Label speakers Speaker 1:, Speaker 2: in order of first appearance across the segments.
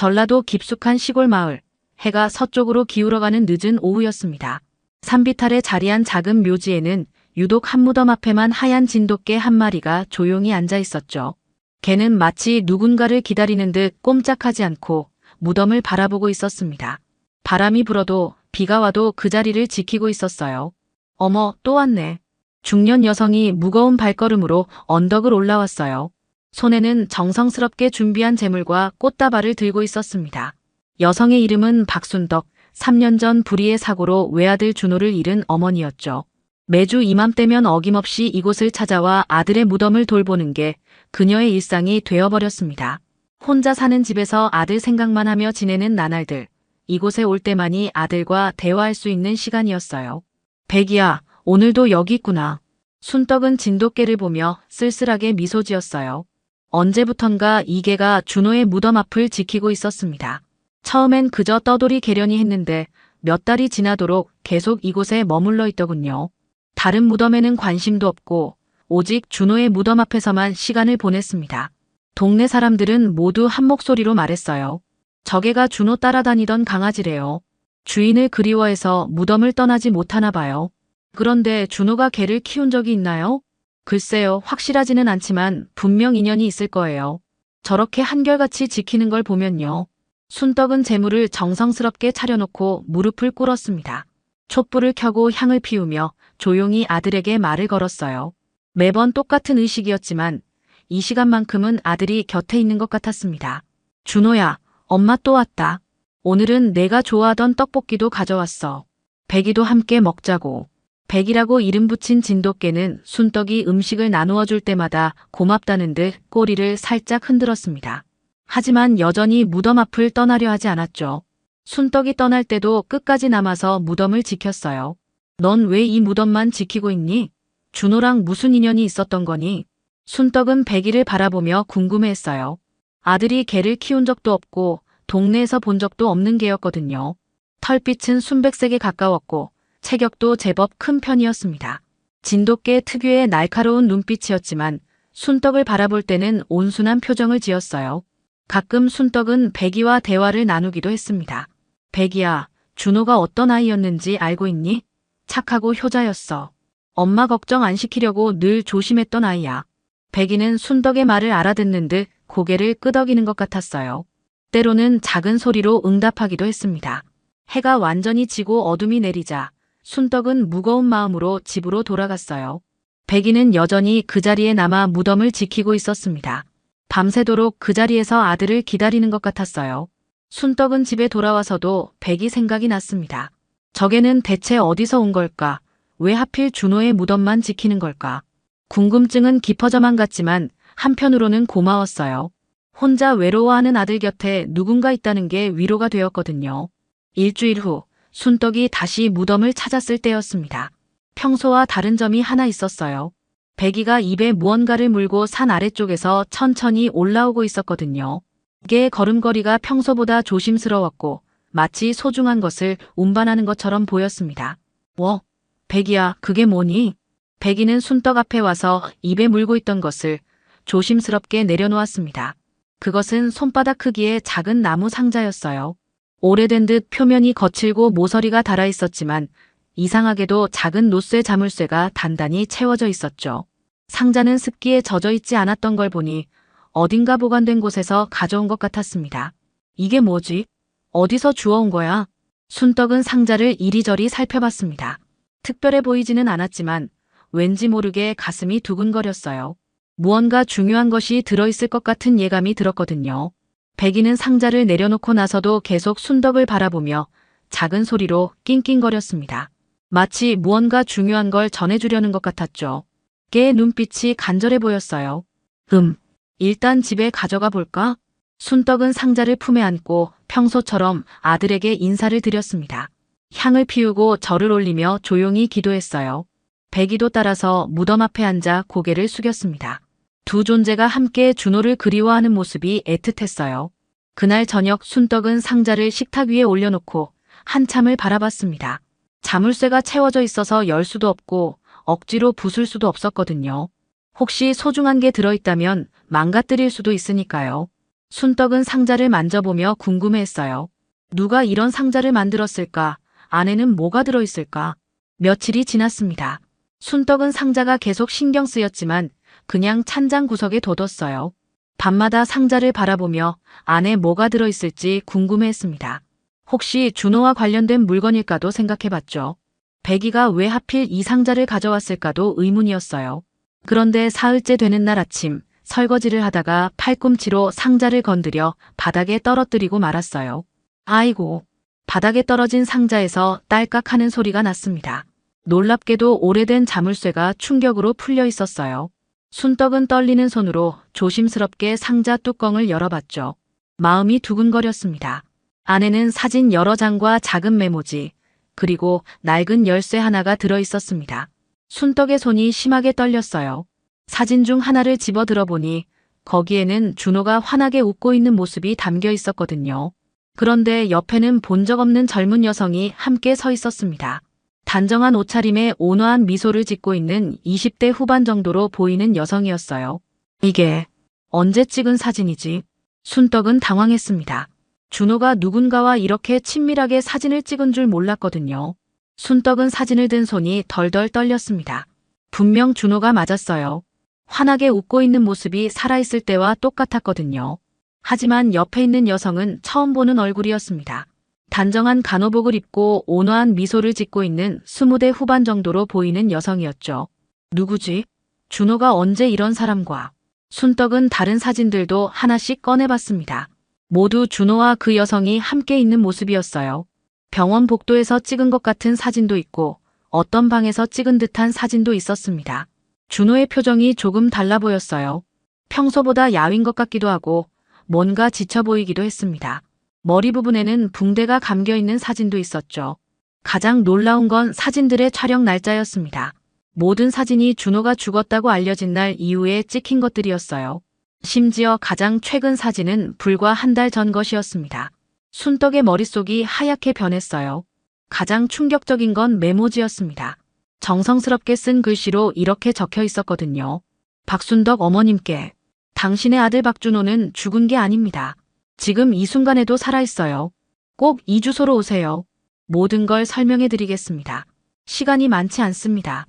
Speaker 1: 전라도 깊숙한 시골 마을. 해가 서쪽으로 기울어가는 늦은 오후였습니다. 산비탈에 자리한 작은 묘지에는 유독 한 무덤 앞에만 하얀 진돗개 한 마리가 조용히 앉아 있었죠. 개는 마치 누군가를 기다리는 듯 꼼짝하지 않고 무덤을 바라보고 있었습니다. 바람이 불어도 비가 와도 그 자리를 지키고 있었어요. 어머, 또 왔네. 중년 여성이 무거운 발걸음으로 언덕을 올라왔어요. 손에는 정성스럽게 준비한 제물과 꽃다발을 들고 있었습니다. 여성의 이름은 박순덕, 3년 전 불의의 사고로 외아들 준호를 잃은 어머니였죠. 매주 이맘때면 어김없이 이곳을 찾아와 아들의 무덤을 돌보는 게 그녀의 일상이 되어버렸습니다. 혼자 사는 집에서 아들 생각만 하며 지내는 나날들. 이곳에 올 때만이 아들과 대화할 수 있는 시간이었어요. 백이야, 오늘도 여기 있구나. 순떡은 진돗개를 보며 쓸쓸하게 미소 지었어요. 언제부턴가 이 개가 준호의 무덤 앞을 지키고 있었습니다. 처음엔 그저 떠돌이 개려니 했는데 몇 달이 지나도록 계속 이곳에 머물러 있더군요. 다른 무덤에는 관심도 없고 오직 준호의 무덤 앞에서만 시간을 보냈습니다. 동네 사람들은 모두 한 목소리로 말했어요. 저 개가 준호 따라다니던 강아지래요. 주인을 그리워해서 무덤을 떠나지 못하나 봐요. 그런데 준호가 개를 키운 적이 있나요? 글쎄요, 확실하지는 않지만 분명 인연이 있을 거예요. 저렇게 한결같이 지키는 걸 보면요. 순떡은 제물을 정성스럽게 차려놓고 무릎을 꿇었습니다. 촛불을 켜고 향을 피우며 조용히 아들에게 말을 걸었어요. 매번 똑같은 의식이었지만 이 시간만큼은 아들이 곁에 있는 것 같았습니다. 준호야, 엄마 또 왔다. 오늘은 내가 좋아하던 떡볶이도 가져왔어. 백이도 함께 먹자고. 백이라고 이름 붙인 진돗개는 순떡이 음식을 나누어 줄 때마다 고맙다는 듯 꼬리를 살짝 흔들었습니다. 하지만 여전히 무덤 앞을 떠나려 하지 않았죠. 순떡이 떠날 때도 끝까지 남아서 무덤을 지켰어요. 넌 왜 이 무덤만 지키고 있니? 준호랑 무슨 인연이 있었던 거니? 순떡은 백이를 바라보며 궁금해했어요. 아들이 개를 키운 적도 없고 동네에서 본 적도 없는 개였거든요. 털빛은 순백색에 가까웠고 체격도 제법 큰 편이었습니다. 진돗개 특유의 날카로운 눈빛이었지만 순떡을 바라볼 때는 온순한 표정을 지었어요. 가끔 순떡은 백이와 대화를 나누기도 했습니다. 백이야, 준호가 어떤 아이였는지 알고 있니? 착하고 효자였어. 엄마 걱정 안 시키려고 늘 조심했던 아이야. 백이는 순떡의 말을 알아듣는 듯 고개를 끄덕이는 것 같았어요. 때로는 작은 소리로 응답하기도 했습니다. 해가 완전히 지고 어둠이 내리자 순떡은 무거운 마음으로 집으로 돌아갔어요. 백이는 여전히 그 자리에 남아 무덤을 지키고 있었습니다. 밤새도록 그 자리에서 아들을 기다리는 것 같았어요. 순떡은 집에 돌아와서도 백이 생각이 났습니다. 저 개는 대체 어디서 온 걸까? 왜 하필 준호의 무덤만 지키는 걸까? 궁금증은 깊어져만 갔지만 한편으로는 고마웠어요. 혼자 외로워하는 아들 곁에 누군가 있다는 게 위로가 되었거든요. 일주일 후 순떡이 다시 무덤을 찾았을 때였습니다. 평소와 다른 점이 하나 있었어요. 백이가 입에 무언가를 물고 산 아래쪽에서 천천히 올라오고 있었거든요. 개의 걸음걸이가 평소보다 조심스러웠고 마치 소중한 것을 운반하는 것처럼 보였습니다. 백이야, 그게 뭐니? 백이는 순떡 앞에 와서 입에 물고 있던 것을 조심스럽게 내려놓았습니다. 그것은 손바닥 크기의 작은 나무 상자였어요. 오래된 듯 표면이 거칠고 모서리가 달아 있었지만 이상하게도 작은 노쇠 자물쇠가 단단히 채워져 있었죠. 상자는 습기에 젖어 있지 않았던 걸 보니 어딘가 보관된 곳에서 가져온 것 같았습니다. 이게 뭐지? 어디서 주워온 거야? 순떡은 상자를 이리저리 살펴봤습니다. 특별해 보이지는 않았지만 왠지 모르게 가슴이 두근거렸어요. 무언가 중요한 것이 들어있을 것 같은 예감이 들었거든요. 백이는 상자를 내려놓고 나서도 계속 순덕을 바라보며 작은 소리로 낑낑거렸습니다. 마치 무언가 중요한 걸 전해주려는 것 같았죠. 개의 눈빛이 간절해 보였어요. 일단 집에 가져가 볼까? 순떡은 상자를 품에 안고 평소처럼 아들에게 인사를 드렸습니다. 향을 피우고 절을 올리며 조용히 기도했어요. 백이도 따라서 무덤 앞에 앉아 고개를 숙였습니다. 두 존재가 함께 준호를 그리워하는 모습이 애틋했어요. 그날 저녁 순떡은 상자를 식탁 위에 올려놓고 한참을 바라봤습니다. 자물쇠가 채워져 있어서 열 수도 없고 억지로 부술 수도 없었거든요. 혹시 소중한 게 들어있다면 망가뜨릴 수도 있으니까요. 순떡은 상자를 만져보며 궁금해했어요. 누가 이런 상자를 만들었을까? 안에는 뭐가 들어있을까? 며칠이 지났습니다. 순떡은 상자가 계속 신경 쓰였지만 그냥 찬장 구석에 둬뒀어요. 밤마다 상자를 바라보며 안에 뭐가 들어있을지 궁금해했습니다. 혹시 준호와 관련된 물건일까도 생각해봤죠. 백이가 왜 하필 이 상자를 가져왔을까도 의문이었어요. 그런데 사흘째 되는 날 아침, 설거지를 하다가 팔꿈치로 상자를 건드려 바닥에 떨어뜨리고 말았어요. 아이고, 바닥에 떨어진 상자에서 딸깍 하는 소리가 났습니다. 놀랍게도 오래된 자물쇠가 충격으로 풀려 있었어요. 순떡은 떨리는 손으로 조심스럽게 상자 뚜껑을 열어봤죠. 마음이 두근거렸습니다. 안에는 사진 여러 장과 작은 메모지, 그리고 낡은 열쇠 하나가 들어 있었습니다. 순떡의 손이 심하게 떨렸어요. 사진 중 하나를 집어 들어보니 거기에는 준호가 환하게 웃고 있는 모습이 담겨 있었거든요. 그런데 옆에는 본 적 없는 젊은 여성이 함께 서 있었습니다. 단정한 옷차림에 온화한 미소를 짓고 있는 20대 후반 정도로 보이는 여성이었어요. 이게 언제 찍은 사진이지? 순떡은 당황했습니다. 준호가 누군가와 이렇게 친밀하게 사진을 찍은 줄 몰랐거든요. 순떡은 사진을 든 손이 덜덜 떨렸습니다. 분명 준호가 맞았어요. 환하게 웃고 있는 모습이 살아있을 때와 똑같았거든요. 하지만 옆에 있는 여성은 처음 보는 얼굴이었습니다. 단정한 간호복을 입고 온화한 미소를 짓고 있는 20대 후반 정도로 보이는 여성이었죠. 누구지? 준호가 언제 이런 사람과? 순떡은 다른 사진들도 하나씩 꺼내봤습니다. 모두 준호와 그 여성이 함께 있는 모습이었어요. 병원 복도에서 찍은 것 같은 사진도 있고 어떤 방에서 찍은 듯한 사진도 있었습니다. 준호의 표정이 조금 달라 보였어요. 평소보다 야윈 것 같기도 하고 뭔가 지쳐 보이기도 했습니다. 머리 부분에는 붕대가 감겨 있는 사진도 있었죠. 가장 놀라운 건 사진들의 촬영 날짜였습니다. 모든 사진이 준호가 죽었다고 알려진 날 이후에 찍힌 것들이었어요. 심지어 가장 최근 사진은 불과 한 달 전 것이었습니다. 순떡의 머릿속이 하얗게 변했어요. 가장 충격적인 건 메모지였습니다. 정성스럽게 쓴 글씨로 이렇게 적혀 있었거든요. 박순덕 어머님께, 당신의 아들 박준호는 죽은 게 아닙니다. 지금 이 순간에도 살아있어요. 꼭 이 주소로 오세요. 모든 걸 설명해 드리겠습니다. 시간이 많지 않습니다.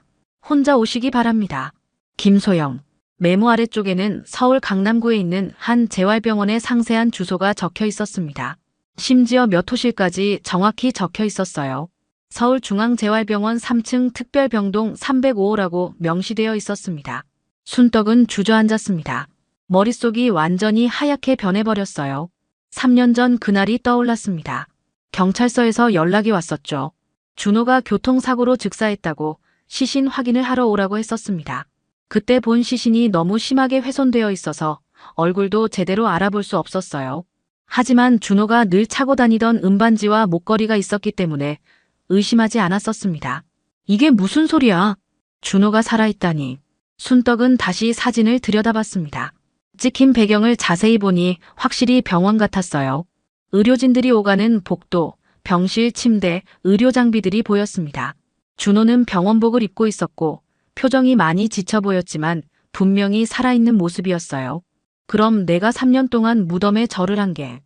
Speaker 1: 혼자 오시기 바랍니다. 김소영. 메모 아래쪽에는 서울 강남구에 있는 한 재활병원의 상세한 주소가 적혀 있었습니다. 심지어 몇 호실까지 정확히 적혀 있었어요. 서울중앙재활병원 3층 특별병동 305호라고 명시되어 있었습니다. 순떡은 주저앉았습니다. 머릿속이 완전히 하얗게 변해버렸어요. 3년 전 그날이 떠올랐습니다. 경찰서에서 연락이 왔었죠. 준호가 교통사고로 즉사했다고 시신 확인을 하러 오라고 했었습니다. 그때 본 시신이 너무 심하게 훼손되어 있어서 얼굴도 제대로 알아볼 수 없었어요. 하지만 준호가 늘 차고 다니던 은반지와 목걸이가 있었기 때문에 의심하지 않았었습니다. 이게 무슨 소리야? 준호가 살아있다니. 순떡은 다시 사진을 들여다봤습니다. 찍힌 배경을 자세히 보니 확실히 병원 같았어요. 의료진들이 오가는 복도, 병실, 침대, 의료 장비들이 보였습니다. 준호는 병원복을 입고 있었고 표정이 많이 지쳐 보였지만 분명히 살아있는 모습이었어요. 그럼 내가 3년 동안 무덤에 절을 한 게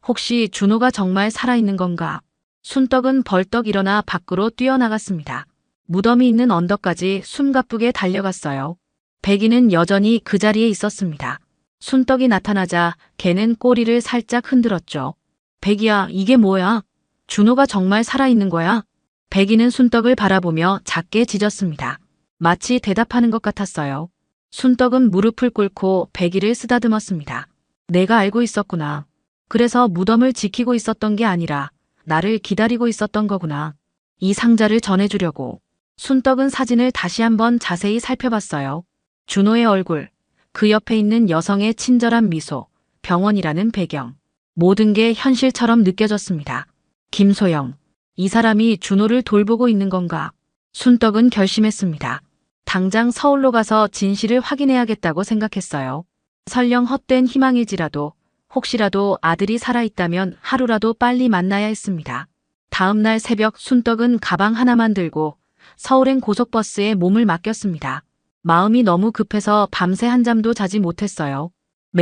Speaker 1: 혹시 준호가 정말 살아있는 건가? 순떡은 벌떡 일어나 밖으로 뛰어나갔습니다. 무덤이 있는 언덕까지 숨가쁘게 달려갔어요. 백이는 여전히 그 자리에 있었습니다. 순떡이 나타나자 걔는 꼬리를 살짝 흔들었죠. 백이야, 이게 뭐야? 준호가 정말 살아있는 거야? 백이는 순떡을 바라보며 작게 짖었습니다. 마치 대답하는 것 같았어요. 순떡은 무릎을 꿇고 백이를 쓰다듬었습니다. 내가 알고 있었구나. 그래서 무덤을 지키고 있었던 게 아니라 나를 기다리고 있었던 거구나. 이 상자를 전해주려고. 순떡은 사진을 다시 한번 자세히 살펴봤어요. 준호의 얼굴, 그 옆에 있는 여성의 친절한 미소, 병원이라는 배경. 모든 게 현실처럼 느껴졌습니다. 김소영, 이 사람이 준호를 돌보고 있는 건가? 순떡은 결심했습니다. 당장 서울로 가서 진실을 확인해야겠다고 생각했어요. 설령 헛된 희망일지라도 혹시라도 아들이 살아있다면 하루라도 빨리 만나야 했습니다. 다음 날 새벽 순떡은 가방 하나만 들고 서울행 고속버스에 몸을 맡겼습니다. 마음이 너무 급해서 밤새 한잠도 자지 못했어요.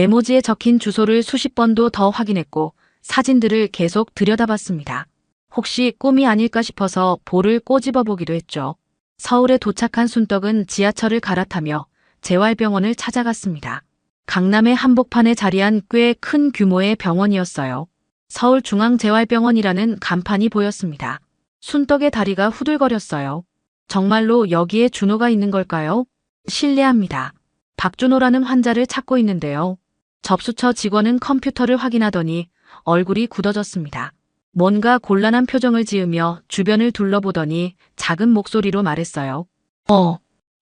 Speaker 1: 메모지에 적힌 주소를 수십 번도 더 확인했고 사진들을 계속 들여다봤습니다. 혹시 꿈이 아닐까 싶어서 볼을 꼬집어 보기도 했죠. 서울에 도착한 순떡은 지하철을 갈아타며 재활병원을 찾아갔습니다. 강남의 한복판에 자리한 꽤 큰 규모의 병원이었어요. 서울중앙재활병원이라는 간판이 보였습니다. 순떡의 다리가 후들거렸어요. 정말로 여기에 준호가 있는 걸까요? 실례합니다. 박준호라는 환자를 찾고 있는데요. 접수처 직원은 컴퓨터를 확인하더니 얼굴이 굳어졌습니다. 뭔가 곤란한 표정을 지으며 주변을 둘러보더니 작은 목소리로 말했어요.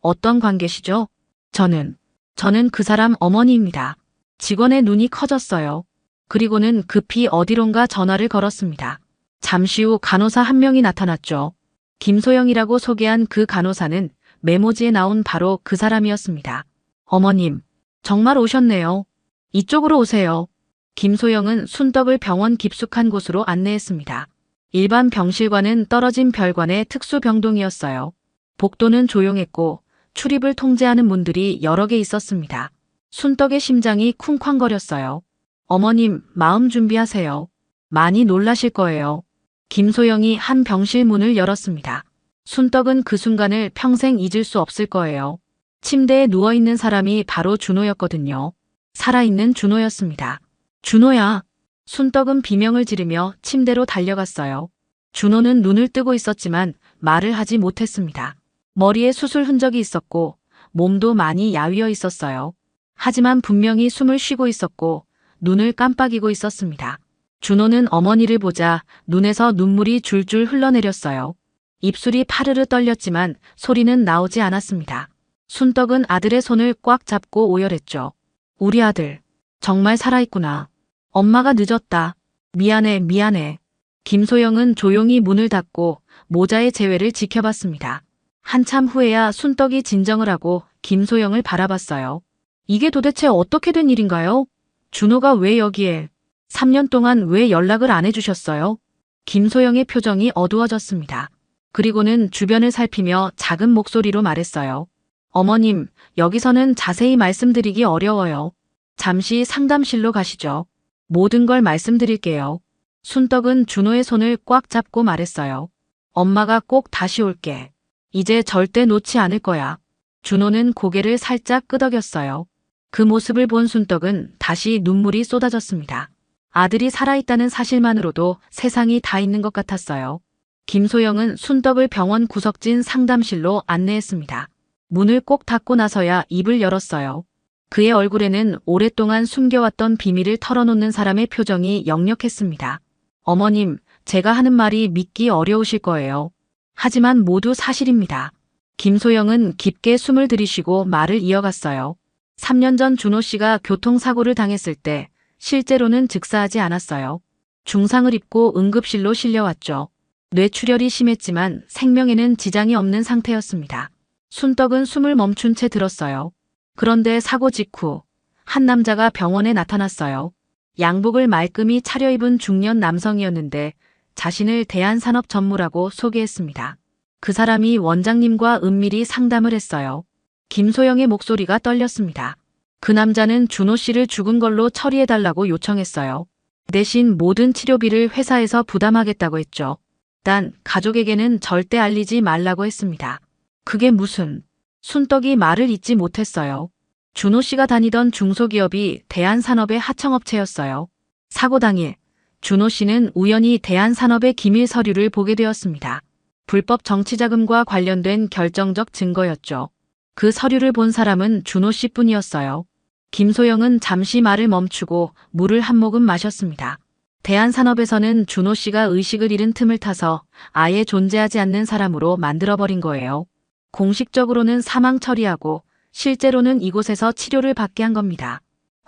Speaker 1: 어떤 관계시죠? 저는 그 사람 어머니입니다. 직원의 눈이 커졌어요. 그리고는 급히 어디론가 전화를 걸었습니다. 잠시 후 간호사 한 명이 나타났죠. 김소영이라고 소개한 그 간호사는 메모지에 나온 바로 그 사람이었습니다. 어머님, 정말 오셨네요. 이쪽으로 오세요. 김소영은 순떡을 병원 깊숙한 곳으로 안내했습니다. 일반 병실과는 떨어진 별관의 특수병동이었어요. 복도는 조용했고 출입을 통제하는 문들이 여러 개 있었습니다. 순떡의 심장이 쿵쾅거렸어요. 어머님, 마음 준비하세요. 많이 놀라실 거예요. 김소영이 한 병실 문을 열었습니다. 순떡은 그 순간을 평생 잊을 수 없을 거예요. 침대에 누워있는 사람이 바로 준호였거든요. 살아있는 준호였습니다. 준호야. 순떡은 비명을 지르며 침대로 달려갔어요. 준호는 눈을 뜨고 있었지만 말을 하지 못했습니다. 머리에 수술 흔적이 있었고 몸도 많이 야위어 있었어요. 하지만 분명히 숨을 쉬고 있었고 눈을 깜빡이고 있었습니다. 준호는 어머니를 보자 눈에서 눈물이 줄줄 흘러내렸어요. 입술이 파르르 떨렸지만 소리는 나오지 않았습니다. 순떡은 아들의 손을 꽉 잡고 오열했죠. 우리 아들, 정말 살아있구나. 엄마가 늦었다. 미안해. 김소영은 조용히 문을 닫고 모자의 재회를 지켜봤습니다. 한참 후에야 순떡이 진정을 하고 김소영을 바라봤어요. 이게 도대체 어떻게 된 일인가요? 준호가 왜 여기에? 3년 동안 왜 연락을 안 해주셨어요? 김소영의 표정이 어두워졌습니다. 그리고는 주변을 살피며 작은 목소리로 말했어요. 어머님, 여기서는 자세히 말씀드리기 어려워요. 잠시 상담실로 가시죠. 모든 걸 말씀드릴게요. 순떡은 준호의 손을 꽉 잡고 말했어요. 엄마가 꼭 다시 올게. 이제 절대 놓지 않을 거야. 준호는 고개를 살짝 끄덕였어요. 그 모습을 본 순떡은 다시 눈물이 쏟아졌습니다. 아들이 살아있다는 사실만으로도 세상이 다 있는 것 같았어요. 김소영은 순떡을 병원 구석진 상담실로 안내했습니다. 문을 꼭 닫고 나서야 입을 열었어요. 그의 얼굴에는 오랫동안 숨겨왔던 비밀을 털어놓는 사람의 표정이 역력했습니다. 어머님, 제가 하는 말이 믿기 어려우실 거예요. 하지만 모두 사실입니다. 김소영은 깊게 숨을 들이쉬고 말을 이어갔어요. 3년 전 준호 씨가 교통사고를 당했을 때 실제로는 즉사하지 않았어요. 중상을 입고 응급실로 실려왔죠. 뇌출혈이 심했지만 생명에는 지장이 없는 상태였습니다. 순떡은 숨을 멈춘 채 들었어요. 그런데 사고 직후 한 남자가 병원에 나타났어요. 양복을 말끔히 차려입은 중년 남성이었는데 자신을 대한산업전무라고 소개했습니다. 그 사람이 원장님과 은밀히 상담을 했어요. 김소영의 목소리가 떨렸습니다. 그 남자는 준호 씨를 죽은 걸로 처리해달라고 요청했어요. 대신 모든 치료비를 회사에서 부담하겠다고 했죠. 단 가족에게는 절대 알리지 말라고 했습니다. 그게 무슨... 순떡이 말을 잇지 못했어요. 준호 씨가 다니던 중소기업이 대한산업의 하청업체였어요. 사고 당일 준호 씨는 우연히 대한산업의 기밀 서류를 보게 되었습니다. 불법 정치자금과 관련된 결정적 증거였죠. 그 서류를 본 사람은 준호 씨뿐이었어요. 김소영은 잠시 말을 멈추고 물을 한 모금 마셨습니다. 대한산업에서는 준호 씨가 의식을 잃은 틈을 타서 아예 존재하지 않는 사람으로 만들어버린 거예요. 공식적으로는 사망 처리하고 실제로는 이곳에서 치료를 받게 한 겁니다.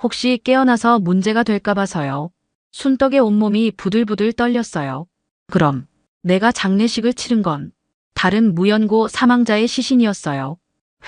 Speaker 1: 혹시 깨어나서 문제가 될까 봐서요. 순떡의 온몸이 부들부들 떨렸어요. 그럼 내가 장례식을 치른 건 다른 무연고 사망자의 시신이었어요.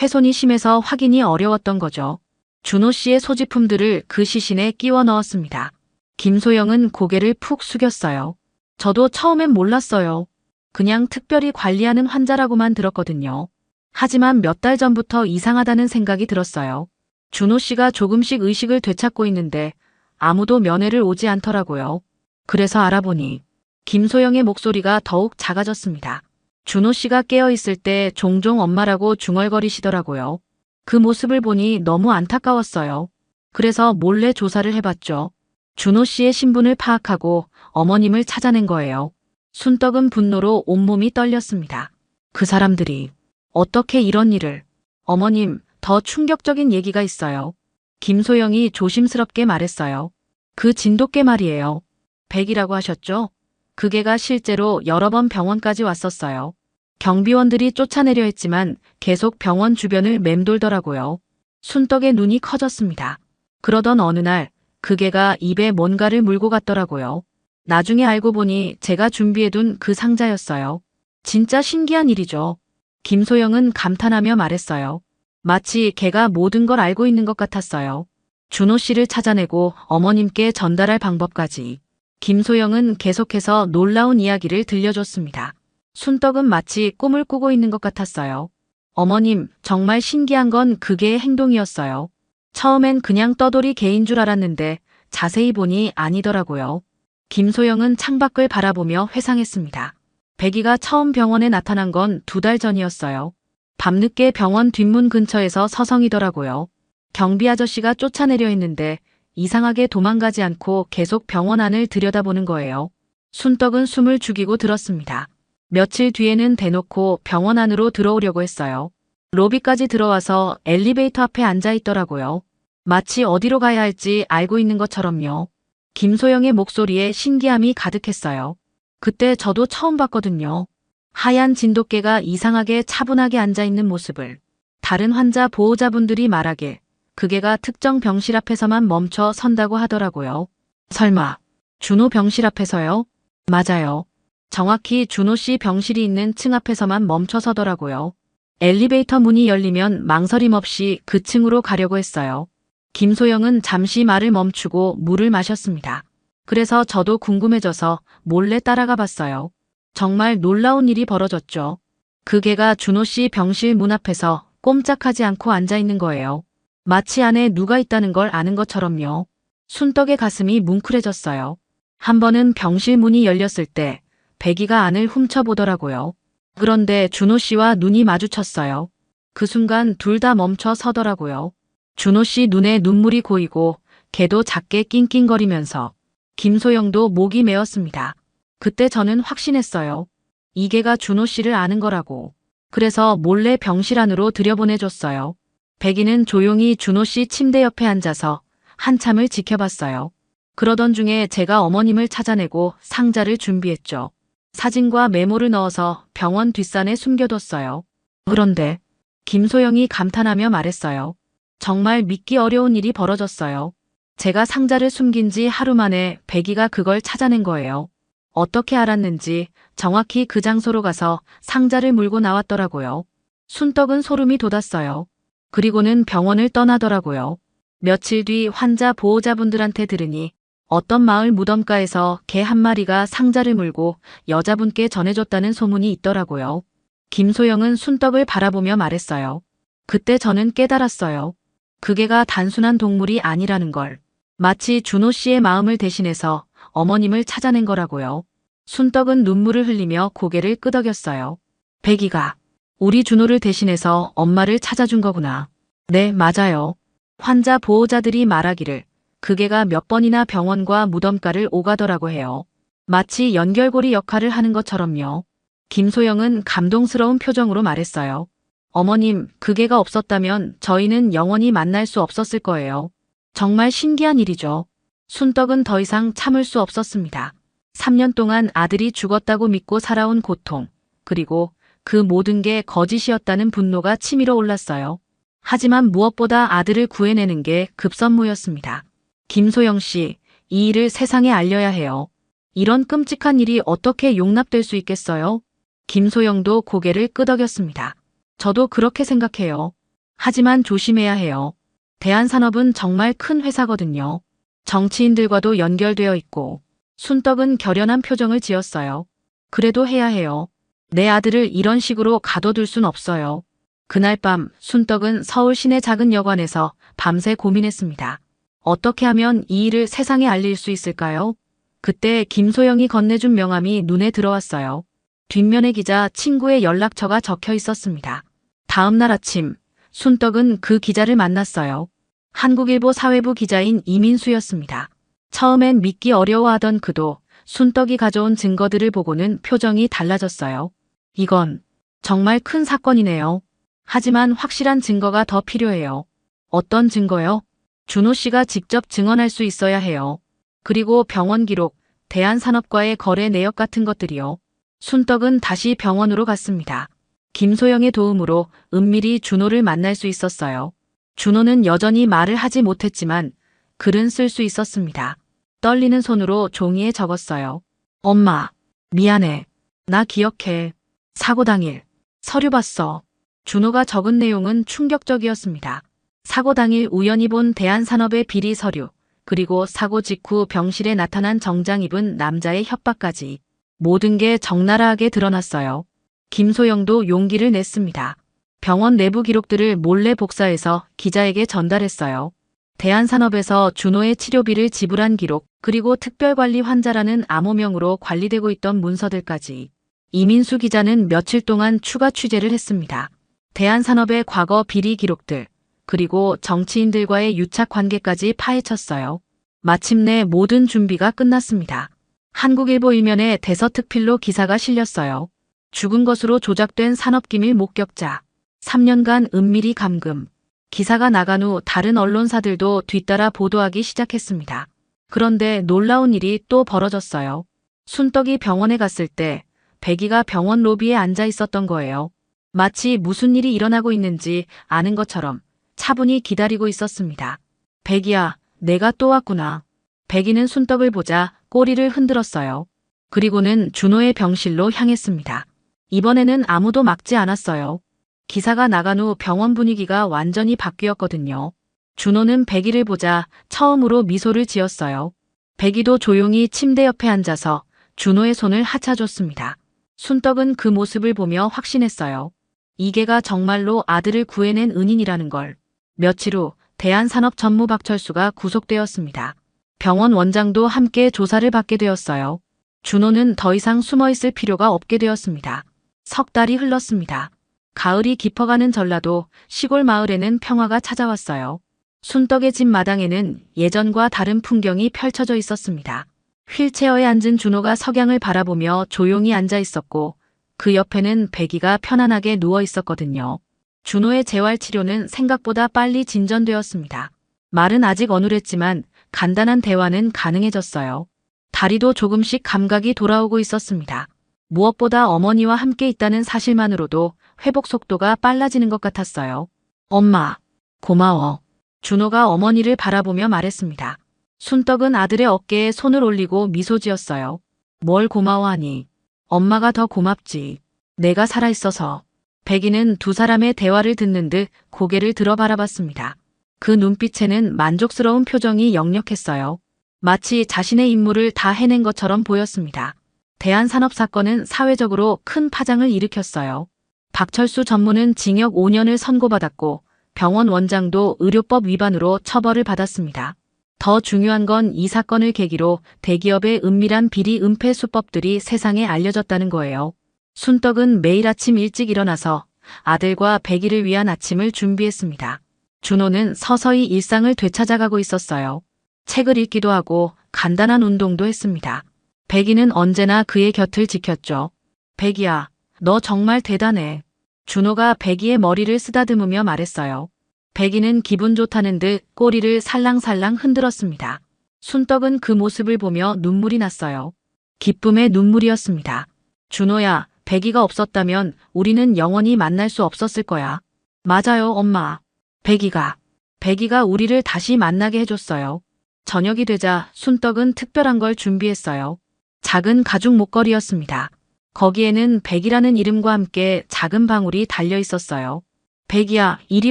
Speaker 1: 훼손이 심해서 확인이 어려웠던 거죠. 준호 씨의 소지품들을 그 시신에 끼워 넣었습니다. 김소영은 고개를 푹 숙였어요. 저도 처음엔 몰랐어요. 그냥 특별히 관리하는 환자라고만 들었거든요. 하지만 몇 달 전부터 이상하다는 생각이 들었어요. 준호 씨가 조금씩 의식을 되찾고 있는데 아무도 면회를 오지 않더라고요. 그래서 알아보니 김소영의 목소리가 더욱 작아졌습니다. 준호 씨가 깨어있을 때 종종 엄마라고 중얼거리시더라고요. 그 모습을 보니 너무 안타까웠어요. 그래서 몰래 조사를 해봤죠. 준호 씨의 신분을 파악하고 어머님을 찾아낸 거예요. 순떡은 분노로 온몸이 떨렸습니다. 그 사람들이 어떻게 이런 일을... 어머님, 더 충격적인 얘기가 있어요. 김소영이 조심스럽게 말했어요. 그 진돗개 말이에요. 백이라고 하셨죠? 그 개가 실제로 여러 번 병원까지 왔었어요. 경비원들이 쫓아내려 했지만 계속 병원 주변을 맴돌더라고요. 순떡의 눈이 커졌습니다. 그러던 어느 날 그 개가 입에 뭔가를 물고 갔더라고요. 나중에 알고 보니 제가 준비해둔 그 상자였어요. 진짜 신기한 일이죠. 김소영은 감탄하며 말했어요. 마치 개가 모든 걸 알고 있는 것 같았어요. 준호 씨를 찾아내고 어머님께 전달할 방법까지. 김소영은 계속해서 놀라운 이야기를 들려줬습니다. 순떡은 마치 꿈을 꾸고 있는 것 같았어요. 어머님, 정말 신기한 건 그 개의 행동이었어요. 처음엔 그냥 떠돌이 개인 줄 알았는데 자세히 보니 아니더라고요. 김소영은 창밖을 바라보며 회상했습니다. 백이가 처음 병원에 나타난 건 2달 전이었어요. 밤늦게 병원 뒷문 근처에서 서성이더라고요. 경비 아저씨가 쫓아내려 했는데 이상하게 도망가지 않고 계속 병원 안을 들여다보는 거예요. 순떡은 숨을 죽이고 들었습니다. 며칠 뒤에는 대놓고 병원 안으로 들어오려고 했어요. 로비까지 들어와서 엘리베이터 앞에 앉아 있더라고요. 마치 어디로 가야 할지 알고 있는 것처럼요. 김소영의 목소리에 신기함이 가득했어요. 그때 저도 처음 봤거든요. 하얀 진돗개가 이상하게 차분하게 앉아있는 모습을. 다른 환자 보호자분들이 말하길 그 개가 특정 병실 앞에서만 멈춰 선다고 하더라고요. 설마 준호 병실 앞에서요? 맞아요. 정확히 준호 씨 병실이 있는 층 앞에서만 멈춰 서더라고요. 엘리베이터 문이 열리면 망설임 없이 그 층으로 가려고 했어요. 김소영은 잠시 말을 멈추고 물을 마셨습니다. 그래서 저도 궁금해져서 몰래 따라가 봤어요. 정말 놀라운 일이 벌어졌죠. 그 개가 준호 씨 병실 문 앞에서 꼼짝하지 않고 앉아 있는 거예요. 마치 안에 누가 있다는 걸 아는 것처럼요. 순떡의 가슴이 뭉클해졌어요. 한 번은 병실 문이 열렸을 때 백이가 안을 훔쳐보더라고요. 그런데 준호 씨와 눈이 마주쳤어요. 그 순간 둘 다 멈춰 서더라고요. 준호 씨 눈에 눈물이 고이고 개도 작게 낑낑거리면서 김소영도 목이 메었습니다. 그때 저는 확신했어요. 이 개가 준호 씨를 아는 거라고. 그래서 몰래 병실 안으로 들여보내줬어요. 백이는 조용히 준호 씨 침대 옆에 앉아서 한참을 지켜봤어요. 그러던 중에 제가 어머님을 찾아내고 상자를 준비했죠. 사진과 메모를 넣어서 병원 뒷산에 숨겨뒀어요. 그런데 김소영이 감탄하며 말했어요. 정말 믿기 어려운 일이 벌어졌어요. 제가 상자를 숨긴 지 하루 만에 백이가 그걸 찾아낸 거예요. 어떻게 알았는지 정확히 그 장소로 가서 상자를 물고 나왔더라고요. 순떡은 소름이 돋았어요. 그리고는 병원을 떠나더라고요. 며칠 뒤 환자 보호자분들한테 들으니 어떤 마을 무덤가에서 개 한 마리가 상자를 물고 여자분께 전해줬다는 소문이 있더라고요. 김소영은 순떡을 바라보며 말했어요. 그때 저는 깨달았어요. 그 개가 단순한 동물이 아니라는 걸. 마치 준호 씨의 마음을 대신해서 어머님을 찾아낸 거라고요. 순떡은 눈물을 흘리며 고개를 끄덕였어요. 백이가 우리 준호를 대신해서 엄마를 찾아준 거구나. 네, 맞아요. 환자 보호자들이 말하기를 그 개가 몇 번이나 병원과 무덤가를 오가더라고 해요. 마치 연결고리 역할을 하는 것처럼요. 김소영은 감동스러운 표정으로 말했어요. 어머님, 그 개가 없었다면 저희는 영원히 만날 수 없었을 거예요. 정말 신기한 일이죠. 순떡은 더 이상 참을 수 없었습니다. 3년 동안 아들이 죽었다고 믿고 살아온 고통, 그리고 그 모든 게 거짓이었다는 분노가 치밀어 올랐어요. 하지만 무엇보다 아들을 구해내는 게 급선무였습니다. 김소영 씨, 이 일을 세상에 알려야 해요. 이런 끔찍한 일이 어떻게 용납될 수 있겠어요? 김소영도 고개를 끄덕였습니다. 저도 그렇게 생각해요. 하지만 조심해야 해요. 대한산업은 정말 큰 회사거든요. 정치인들과도 연결되어 있고. 순떡은 결연한 표정을 지었어요. 그래도 해야 해요. 내 아들을 이런 식으로 가둬둘 순 없어요. 그날 밤 순떡은 서울 시내 작은 여관에서 밤새 고민했습니다. 어떻게 하면 이 일을 세상에 알릴 수 있을까요? 그때 김소영이 건네준 명함이 눈에 들어왔어요. 뒷면에 기자 친구의 연락처가 적혀 있었습니다. 다음 날 아침 순떡은 그 기자를 만났어요. 한국일보 사회부 기자인 이민수였습니다. 처음엔 믿기 어려워하던 그도 순떡이 가져온 증거들을 보고는 표정이 달라졌어요. 이건 정말 큰 사건이네요. 하지만 확실한 증거가 더 필요해요. 어떤 증거요? 준호 씨가 직접 증언할 수 있어야 해요. 그리고 병원 기록, 대한산업과의 거래 내역 같은 것들이요. 순떡은 다시 병원으로 갔습니다. 김소영의 도움으로 은밀히 준호를 만날 수 있었어요. 준호는 여전히 말을 하지 못했지만 글은 쓸 수 있었습니다. 떨리는 손으로 종이에 적었어요. 엄마, 미안해. 나 기억해. 사고 당일, 서류 봤어. 준호가 적은 내용은 충격적이었습니다. 사고 당일 우연히 본 대한산업의 비리 서류, 그리고 사고 직후 병실에 나타난 정장 입은 남자의 협박까지 모든 게 적나라하게 드러났어요. 김소영도 용기를 냈습니다. 병원 내부 기록들을 몰래 복사해서 기자에게 전달했어요. 대한산업에서 준호의 치료비를 지불한 기록, 그리고 특별관리 환자라는 암호명으로 관리되고 있던 문서들까지. 이민수 기자는 며칠 동안 추가 취재를 했습니다. 대한산업의 과거 비리 기록들, 그리고 정치인들과의 유착 관계까지 파헤쳤어요. 마침내 모든 준비가 끝났습니다. 한국일보 일면에 대서특필로 기사가 실렸어요. 죽은 것으로 조작된 산업기밀 목격자. 3년간 은밀히 감금. 기사가 나간 후 다른 언론사들도 뒤따라 보도하기 시작했습니다. 그런데 놀라운 일이 또 벌어졌어요. 순떡이 병원에 갔을 때 백이가 병원 로비에 앉아 있었던 거예요. 마치 무슨 일이 일어나고 있는지 아는 것처럼 차분히 기다리고 있었습니다. 백이야, 내가 또 왔구나. 백이는 순떡을 보자 꼬리를 흔들었어요. 그리고는 준호의 병실로 향했습니다. 이번에는 아무도 막지 않았어요. 기사가 나간 후 병원 분위기가 완전히 바뀌었거든요. 준호는 백이를 보자 처음으로 미소를 지었어요. 백이도 조용히 침대 옆에 앉아서 준호의 손을 하차줬습니다. 순떡은 그 모습을 보며 확신했어요. 이계가 정말로 아들을 구해낸 은인이라는 걸. 며칠 후 대한산업 전무 박철수가 구속되었습니다. 병원 원장도 함께 조사를 받게 되었어요. 준호는 더 이상 숨어있을 필요가 없게 되었습니다. 석 달이 흘렀습니다. 가을이 깊어가는 전라도 시골 마을에는 평화가 찾아왔어요. 순떡의 집 마당에는 예전과 다른 풍경이 펼쳐져 있었습니다. 휠체어에 앉은 준호가 석양을 바라보며 조용히 앉아 있었고 그 옆에는 백이가 편안하게 누워 있었거든요. 준호의 재활치료는 생각보다 빨리 진전되었습니다. 말은 아직 어눌했지만 간단한 대화는 가능해졌어요. 다리도 조금씩 감각이 돌아오고 있었습니다. 무엇보다 어머니와 함께 있다는 사실만으로도 회복 속도가 빨라지는 것 같았어요. 엄마, 고마워. 준호가 어머니를 바라보며 말했습니다. 순떡은 아들의 어깨에 손을 올리고 미소 지었어요. 뭘 고마워하니? 엄마가 더 고맙지. 내가 살아있어서. 백이는 두 사람의 대화를 듣는 듯 고개를 들어 바라봤습니다. 그 눈빛에는 만족스러운 표정이 역력했어요. 마치 자신의 임무를 다 해낸 것처럼 보였습니다. 대한산업 사건은 사회적으로 큰 파장을 일으켰어요. 박철수 전무는 징역 5년을 선고받았고 병원 원장도 의료법 위반으로 처벌을 받았습니다. 더 중요한 건 이 사건을 계기로 대기업의 은밀한 비리 은폐 수법들이 세상에 알려졌다는 거예요. 순떡은 매일 아침 일찍 일어나서 아들과 백이를 위한 아침을 준비했습니다. 준호는 서서히 일상을 되찾아가고 있었어요. 책을 읽기도 하고 간단한 운동도 했습니다. 백이는 언제나 그의 곁을 지켰죠. 백이야, 너 정말 대단해. 준호가 백이의 머리를 쓰다듬으며 말했어요. 백이는 기분 좋다는 듯 꼬리를 살랑살랑 흔들었습니다. 순떡은 그 모습을 보며 눈물이 났어요. 기쁨의 눈물이었습니다. 준호야, 백이가 없었다면 우리는 영원히 만날 수 없었을 거야. 맞아요, 엄마. 백이가 우리를 다시 만나게 해줬어요. 저녁이 되자 순떡은 특별한 걸 준비했어요. 작은 가죽 목걸이였습니다. 거기에는 백이라는 이름과 함께 작은 방울이 달려 있었어요. 백이야, 이리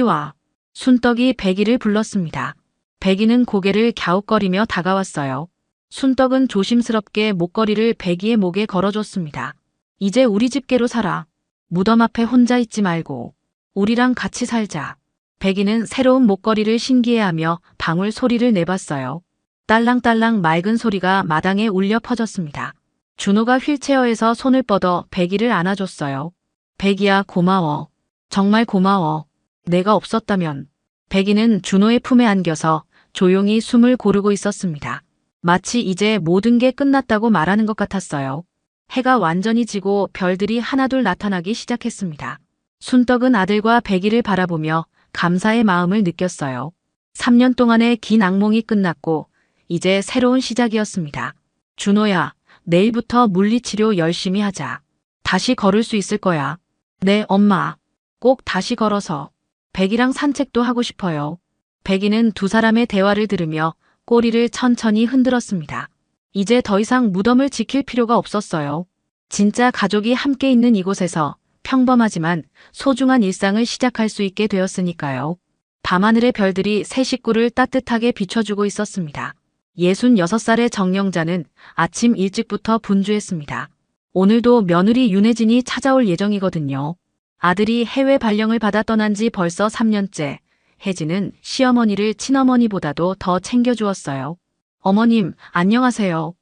Speaker 1: 와. 순떡이 백이를 불렀습니다. 백이는 고개를 갸웃거리며 다가왔어요. 순떡은 조심스럽게 목걸이를 백이의 목에 걸어줬습니다. 이제 우리 집게로 살아. 무덤 앞에 혼자 있지 말고. 우리랑 같이 살자. 백이는 새로운 목걸이를 신기해하며 방울 소리를 내봤어요. 딸랑딸랑 맑은 소리가 마당에 울려 퍼졌습니다. 준호가 휠체어에서 손을 뻗어 백이를 안아줬어요. 백이야, 고마워. 정말 고마워. 내가 없었다면. 백이는 준호의 품에 안겨서 조용히 숨을 고르고 있었습니다. 마치 이제 모든 게 끝났다고 말하는 것 같았어요. 해가 완전히 지고 별들이 하나둘 나타나기 시작했습니다. 순떡은 아들과 백이를 바라보며 감사의 마음을 느꼈어요. 3년 동안의 긴 악몽이 끝났고 이제 새로운 시작이었습니다. 준호야, 내일부터 물리치료 열심히 하자. 다시 걸을 수 있을 거야. 네, 엄마. 꼭 다시 걸어서. 백이랑 산책도 하고 싶어요. 백이는 두 사람의 대화를 들으며 꼬리를 천천히 흔들었습니다. 이제 더 이상 무덤을 지킬 필요가 없었어요. 진짜 가족이 함께 있는 이곳에서 평범하지만 소중한 일상을 시작할 수 있게 되었으니까요. 밤하늘의 별들이 새 식구를 따뜻하게 비춰주고 있었습니다. 66살의 정영자는 아침 일찍부터 분주했습니다. 오늘도 며느리 윤혜진이 찾아올 예정이거든요. 아들이 해외 발령을 받아 떠난 지 벌써 3년째. 혜진은 시어머니를 친어머니보다도 더 챙겨주었어요. 어머님, 안녕하세요.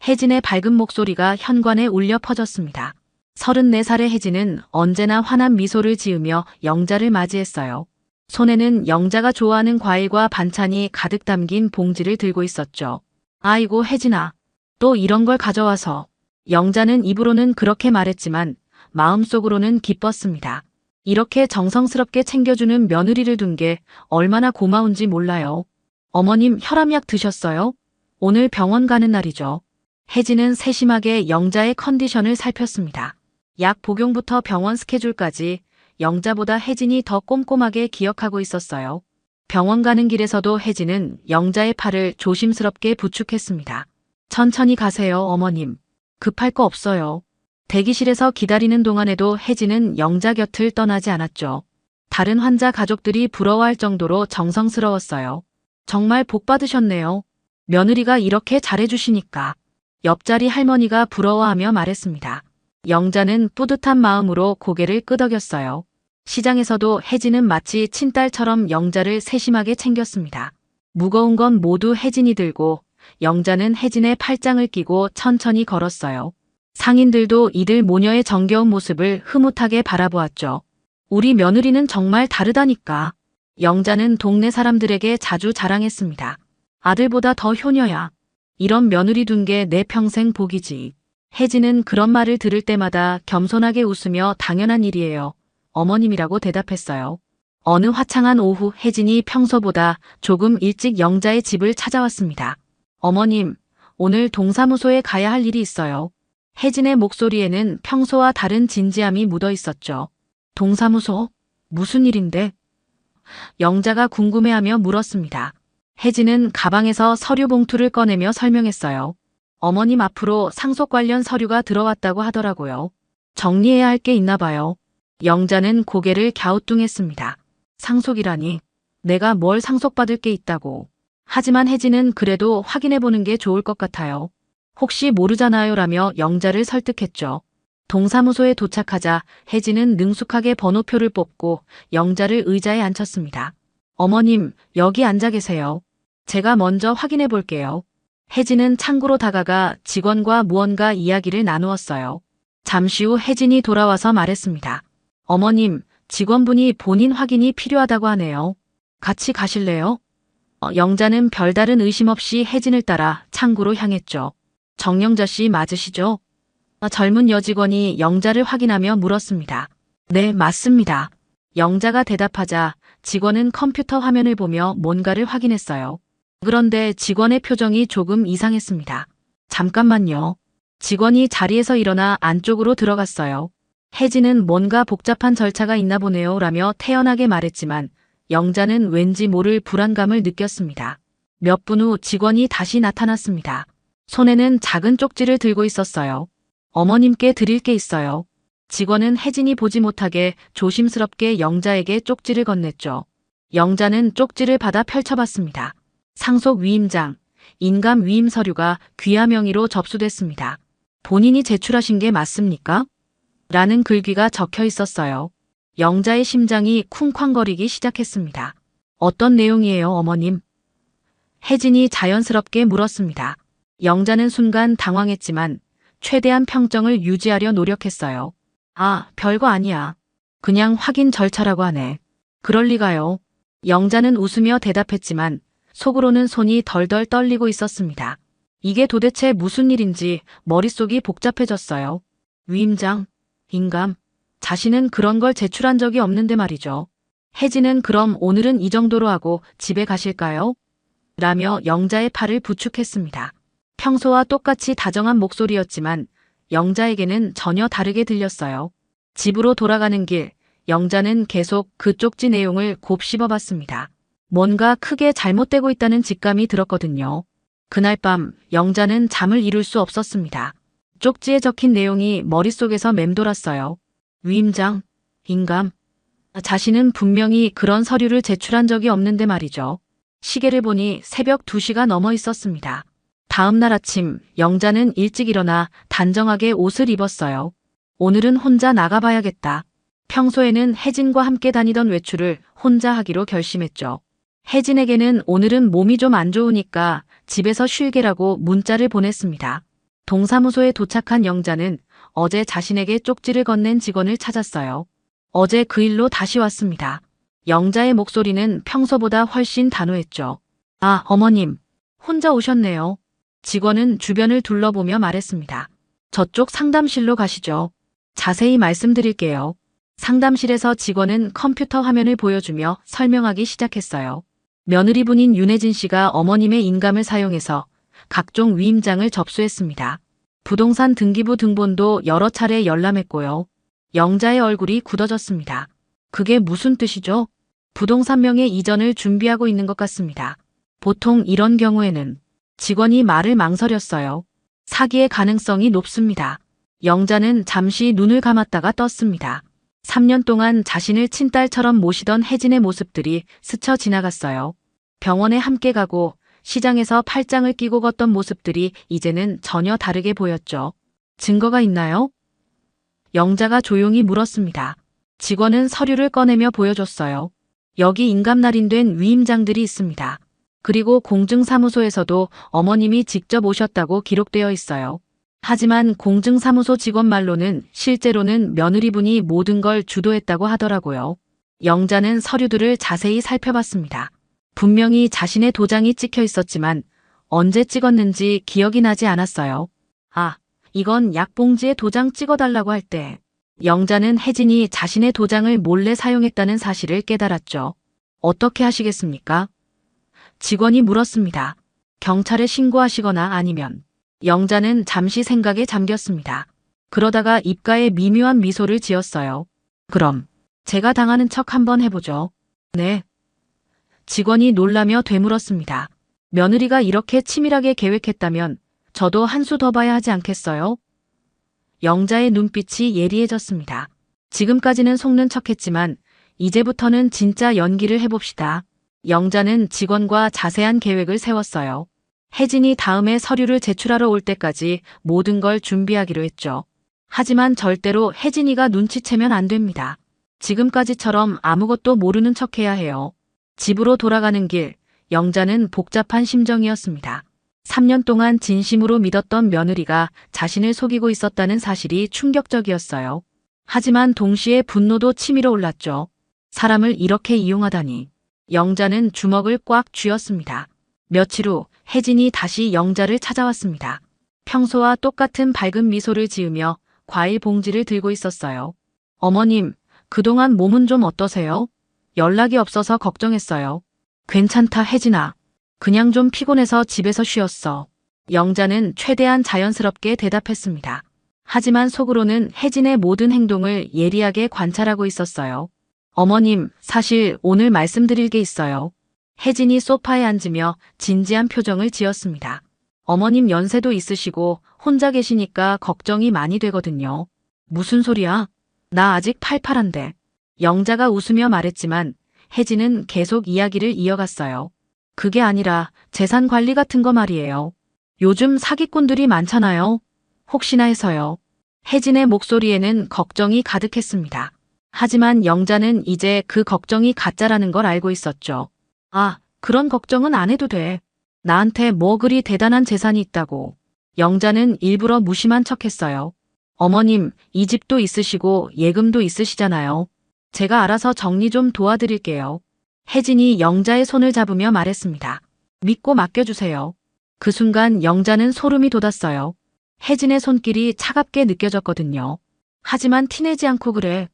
Speaker 1: 혜진의 밝은 목소리가 현관에 울려 퍼졌습니다. 34살의 혜진은 언제나 환한 미소를 지으며 영자를 맞이했어요. 손에는 영자가 좋아하는 과일과 반찬이 가득 담긴 봉지를 들고 있었죠. 아이고, 혜진아, 또 이런 걸 가져와서. 영자는 입으로는 그렇게 말했지만 마음속으로는 기뻤습니다. 이렇게 정성스럽게 챙겨주는 며느리를 둔 게 얼마나 고마운지 몰라요. 어머님, 혈압약 드셨어요? 오늘 병원 가는 날이죠. 혜진은 세심하게 영자의 컨디션을 살폈습니다. 약 복용부터 병원 스케줄까지 영자보다 혜진이 더 꼼꼼하게 기억하고 있었어요. 병원 가는 길에서도 혜진은 영자의 팔을 조심스럽게 부축했습니다. 천천히 가세요, 어머님. 급할 거 없어요. 대기실에서 기다리는 동안에도 혜진은 영자 곁을 떠나지 않았죠. 다른 환자 가족들이 부러워할 정도로 정성스러웠어요. 정말 복 받으셨네요. 며느리가 이렇게 잘해주시니까. 옆자리 할머니가 부러워하며 말했습니다. 영자는 뿌듯한 마음으로 고개를 끄덕였어요. 시장에서도 혜진은 마치 친딸처럼 영자를 세심하게 챙겼습니다. 무거운 건 모두 혜진이 들고 영자는 혜진의 팔짱을 끼고 천천히 걸었어요. 상인들도 이들 모녀의 정겨운 모습을 흐뭇하게 바라보았죠. 우리 며느리는 정말 다르다니까. 영자는 동네 사람들에게 자주 자랑했습니다. 아들보다 더 효녀야. 이런 며느리 둔 게 내 평생 복이지. 혜진은 그런 말을 들을 때마다 겸손하게 웃으며 당연한 일이에요. 어머님이라고 대답했어요. 어느 화창한 오후 혜진이 평소보다 조금 일찍 영자의 집을 찾아왔습니다. 어머님, 오늘 동사무소에 가야 할 일이 있어요. 혜진의 목소리에는 평소와 다른 진지함이 묻어 있었죠. 동사무소? 무슨 일인데? 영자가 궁금해하며 물었습니다. 혜진은 가방에서 서류 봉투를 꺼내며 설명했어요. 어머님 앞으로 상속 관련 서류가 들어왔다고 하더라고요. 정리해야 할 게 있나 봐요. 영자는 고개를 갸우뚱했습니다. 상속이라니. 내가 뭘 상속받을 게 있다고. 하지만 혜진은 그래도 확인해보는 게 좋을 것 같아요. 혹시 모르잖아요 라며 영자를 설득했죠. 동사무소에 도착하자 혜진은 능숙하게 번호표를 뽑고 영자를 의자에 앉혔습니다. 어머님, 여기 앉아 계세요. 제가 먼저 확인해 볼게요. 혜진은 창구로 다가가 직원과 무언가 이야기를 나누었어요. 잠시 후 혜진이 돌아와서 말했습니다. 어머님, 직원분이 본인 확인이 필요하다고 하네요. 같이 가실래요? 영자는 별다른 의심 없이 혜진을 따라 창구로 향했죠. 정영자 씨 맞으시죠? 젊은 여직원이 영자를 확인하며 물었습니다. 네, 맞습니다. 영자가 대답하자 직원은 컴퓨터 화면을 보며 뭔가를 확인했어요. 그런데 직원의 표정이 조금 이상했습니다. 잠깐만요. 직원이 자리에서 일어나 안쪽으로 들어갔어요. 혜진은 뭔가 복잡한 절차가 있나 보네요 라며 태연하게 말했지만 영자는 왠지 모를 불안감을 느꼈습니다. 몇 분 후 직원이 다시 나타났습니다. 손에는 작은 쪽지를 들고 있었어요. 어머님께 드릴 게 있어요. 직원은 혜진이 보지 못하게 조심스럽게 영자에게 쪽지를 건넸죠. 영자는 쪽지를 받아 펼쳐봤습니다. 상속 위임장, 인감 위임 서류가 귀하 명의로 접수됐습니다. 본인이 제출하신 게 맞습니까? 라는 글귀가 적혀 있었어요. 영자의 심장이 쿵쾅거리기 시작했습니다. 어떤 내용이에요, 어머님? 혜진이 자연스럽게 물었습니다. 영자는 순간 당황했지만 최대한 평정을 유지하려 노력했어요. 아, 별거 아니야. 그냥 확인 절차라고 하네. 그럴 리가요. 영자는 웃으며 대답했지만 속으로는 손이 덜덜 떨리고 있었습니다. 이게 도대체 무슨 일인지 머릿속이 복잡해졌어요. 위임장, 인감, 자신은 그런 걸 제출한 적이 없는데 말이죠. 혜진은 그럼 오늘은 이 정도로 하고 집에 가실까요? 라며 영자의 팔을 부축했습니다. 평소와 똑같이 다정한 목소리였지만 영자에게는 전혀 다르게 들렸어요. 집으로 돌아가는 길, 영자는 계속 그 쪽지 내용을 곱씹어봤습니다. 뭔가 크게 잘못되고 있다는 직감이 들었거든요. 그날 밤 영자는 잠을 이룰 수 없었습니다. 쪽지에 적힌 내용이 머릿속에서 맴돌았어요. 위임장, 인감. 자신은 분명히 그런 서류를 제출한 적이 없는데 말이죠. 시계를 보니 새벽 2시가 넘어 있었습니다. 다음 날 아침 영자는 일찍 일어나 단정하게 옷을 입었어요. 오늘은 혼자 나가봐야겠다. 평소에는 혜진과 함께 다니던 외출을 혼자 하기로 결심했죠. 혜진에게는 오늘은 몸이 좀 안 좋으니까 집에서 쉴게라고 문자를 보냈습니다. 동사무소에 도착한 영자는 어제 자신에게 쪽지를 건넨 직원을 찾았어요. 어제 그 일로 다시 왔습니다. 영자의 목소리는 평소보다 훨씬 단호했죠. 아, 어머님. 혼자 오셨네요. 직원은 주변을 둘러보며 말했습니다. 저쪽 상담실로 가시죠. 자세히 말씀드릴게요. 상담실에서 직원은 컴퓨터 화면을 보여주며 설명하기 시작했어요. 며느리분인 윤혜진 씨가 어머님의 인감을 사용해서 각종 위임장을 접수했습니다. 부동산 등기부 등본도 여러 차례 열람했고요. 영자의 얼굴이 굳어졌습니다. 그게 무슨 뜻이죠? 부동산 명의 이전을 준비하고 있는 것 같습니다. 보통 이런 경우에는 직원이 말을 망설였어요. 사기의 가능성이 높습니다. 영자는 잠시 눈을 감았다가 떴습니다. 3년 동안 자신을 친딸처럼 모시던 혜진의 모습들이 스쳐 지나갔어요. 병원에 함께 가고 시장에서 팔짱을 끼고 걷던 모습들이 이제는 전혀 다르게 보였죠. 증거가 있나요? 영자가 조용히 물었습니다. 직원은 서류를 꺼내며 보여줬어요. 여기 인감 날인된 위임장들이 있습니다. 그리고 공증사무소에서도 어머님이 직접 오셨다고 기록되어 있어요. 하지만 공증사무소 직원 말로는 실제로는 며느리분이 모든 걸 주도했다고 하더라고요. 영자는 서류들을 자세히 살펴봤습니다. 분명히 자신의 도장이 찍혀 있었지만 언제 찍었는지 기억이 나지 않았어요. 아, 이건 약봉지에 도장 찍어달라고 할 때 영자는 혜진이 자신의 도장을 몰래 사용했다는 사실을 깨달았죠. 어떻게 하시겠습니까? 직원이 물었습니다. 경찰에 신고하시거나 아니면. 영자는 잠시 생각에 잠겼습니다. 그러다가 입가에 미묘한 미소를 지었어요. 그럼 제가 당하는 척 한번 해보죠. 네. 직원이 놀라며 되물었습니다. 며느리가 이렇게 치밀하게 계획했다면 저도 한 수 더 봐야 하지 않겠어요? 영자의 눈빛이 예리해졌습니다. 지금까지는 속는 척했지만 이제부터는 진짜 연기를 해봅시다. 영자는 직원과 자세한 계획을 세웠어요. 혜진이 다음에 서류를 제출하러 올 때까지 모든 걸 준비하기로 했죠. 하지만 절대로 혜진이가 눈치채면 안 됩니다. 지금까지처럼 아무것도 모르는 척해야 해요. 집으로 돌아가는 길, 영자는 복잡한 심정이었습니다. 3년 동안 진심으로 믿었던 며느리가 자신을 속이고 있었다는 사실이 충격적이었어요. 하지만 동시에 분노도 치밀어 올랐죠. 사람을 이렇게 이용하다니. 영자는 주먹을 꽉 쥐었습니다. 며칠 후 혜진이 다시 영자를 찾아왔습니다. 평소와 똑같은 밝은 미소를 지으며 과일 봉지를 들고 있었어요. 어머님, 그동안 몸은 좀 어떠세요? 연락이 없어서 걱정했어요. 괜찮다, 혜진아. 그냥 좀 피곤해서 집에서 쉬었어. 영자는 최대한 자연스럽게 대답했습니다. 하지만 속으로는 혜진의 모든 행동을 예리하게 관찰하고 있었어요. 어머님, 사실 오늘 말씀드릴 게 있어요. 혜진이 소파에 앉으며 진지한 표정을 지었습니다. 어머님 연세도 있으시고 혼자 계시니까 걱정이 많이 되거든요. 무슨 소리야? 나 아직 팔팔한데. 영자가 웃으며 말했지만 혜진은 계속 이야기를 이어갔어요. 그게 아니라 재산 관리 같은 거 말이에요. 요즘 사기꾼들이 많잖아요. 혹시나 해서요. 혜진의 목소리에는 걱정이 가득했습니다. 하지만 영자는 이제 그 걱정이 가짜라는 걸 알고 있었죠. 아, 그런 걱정은 안 해도 돼. 나한테 뭐 그리 대단한 재산이 있다고. 영자는 일부러 무심한 척했어요. 어머님, 이 집도 있으시고 예금도 있으시잖아요. 제가 알아서 정리 좀 도와드릴게요. 혜진이 영자의 손을 잡으며 말했습니다. 믿고 맡겨주세요. 그 순간 영자는 소름이 돋았어요. 혜진의 손길이 차갑게 느껴졌거든요. 하지만 티내지 않고 그래.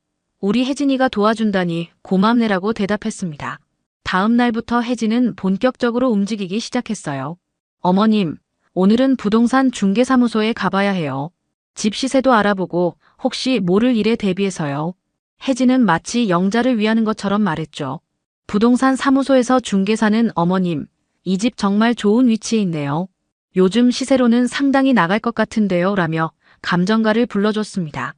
Speaker 1: 우리 혜진이가 도와준다니 고맙네라고 대답했습니다. 다음 날부터 혜진은 본격적으로 움직이기 시작했어요. 어머님, 오늘은 부동산 중개사무소에 가봐야 해요. 집 시세도 알아보고 혹시 모를 일에 대비해서요. 혜진은 마치 영자를 위하는 것처럼 말했죠. 부동산 사무소에서 중개사는 어머님, 이 집 정말 좋은 위치에 있네요. 요즘 시세로는 상당히 나갈 것 같은데요. 라며 감정가를 불러줬습니다.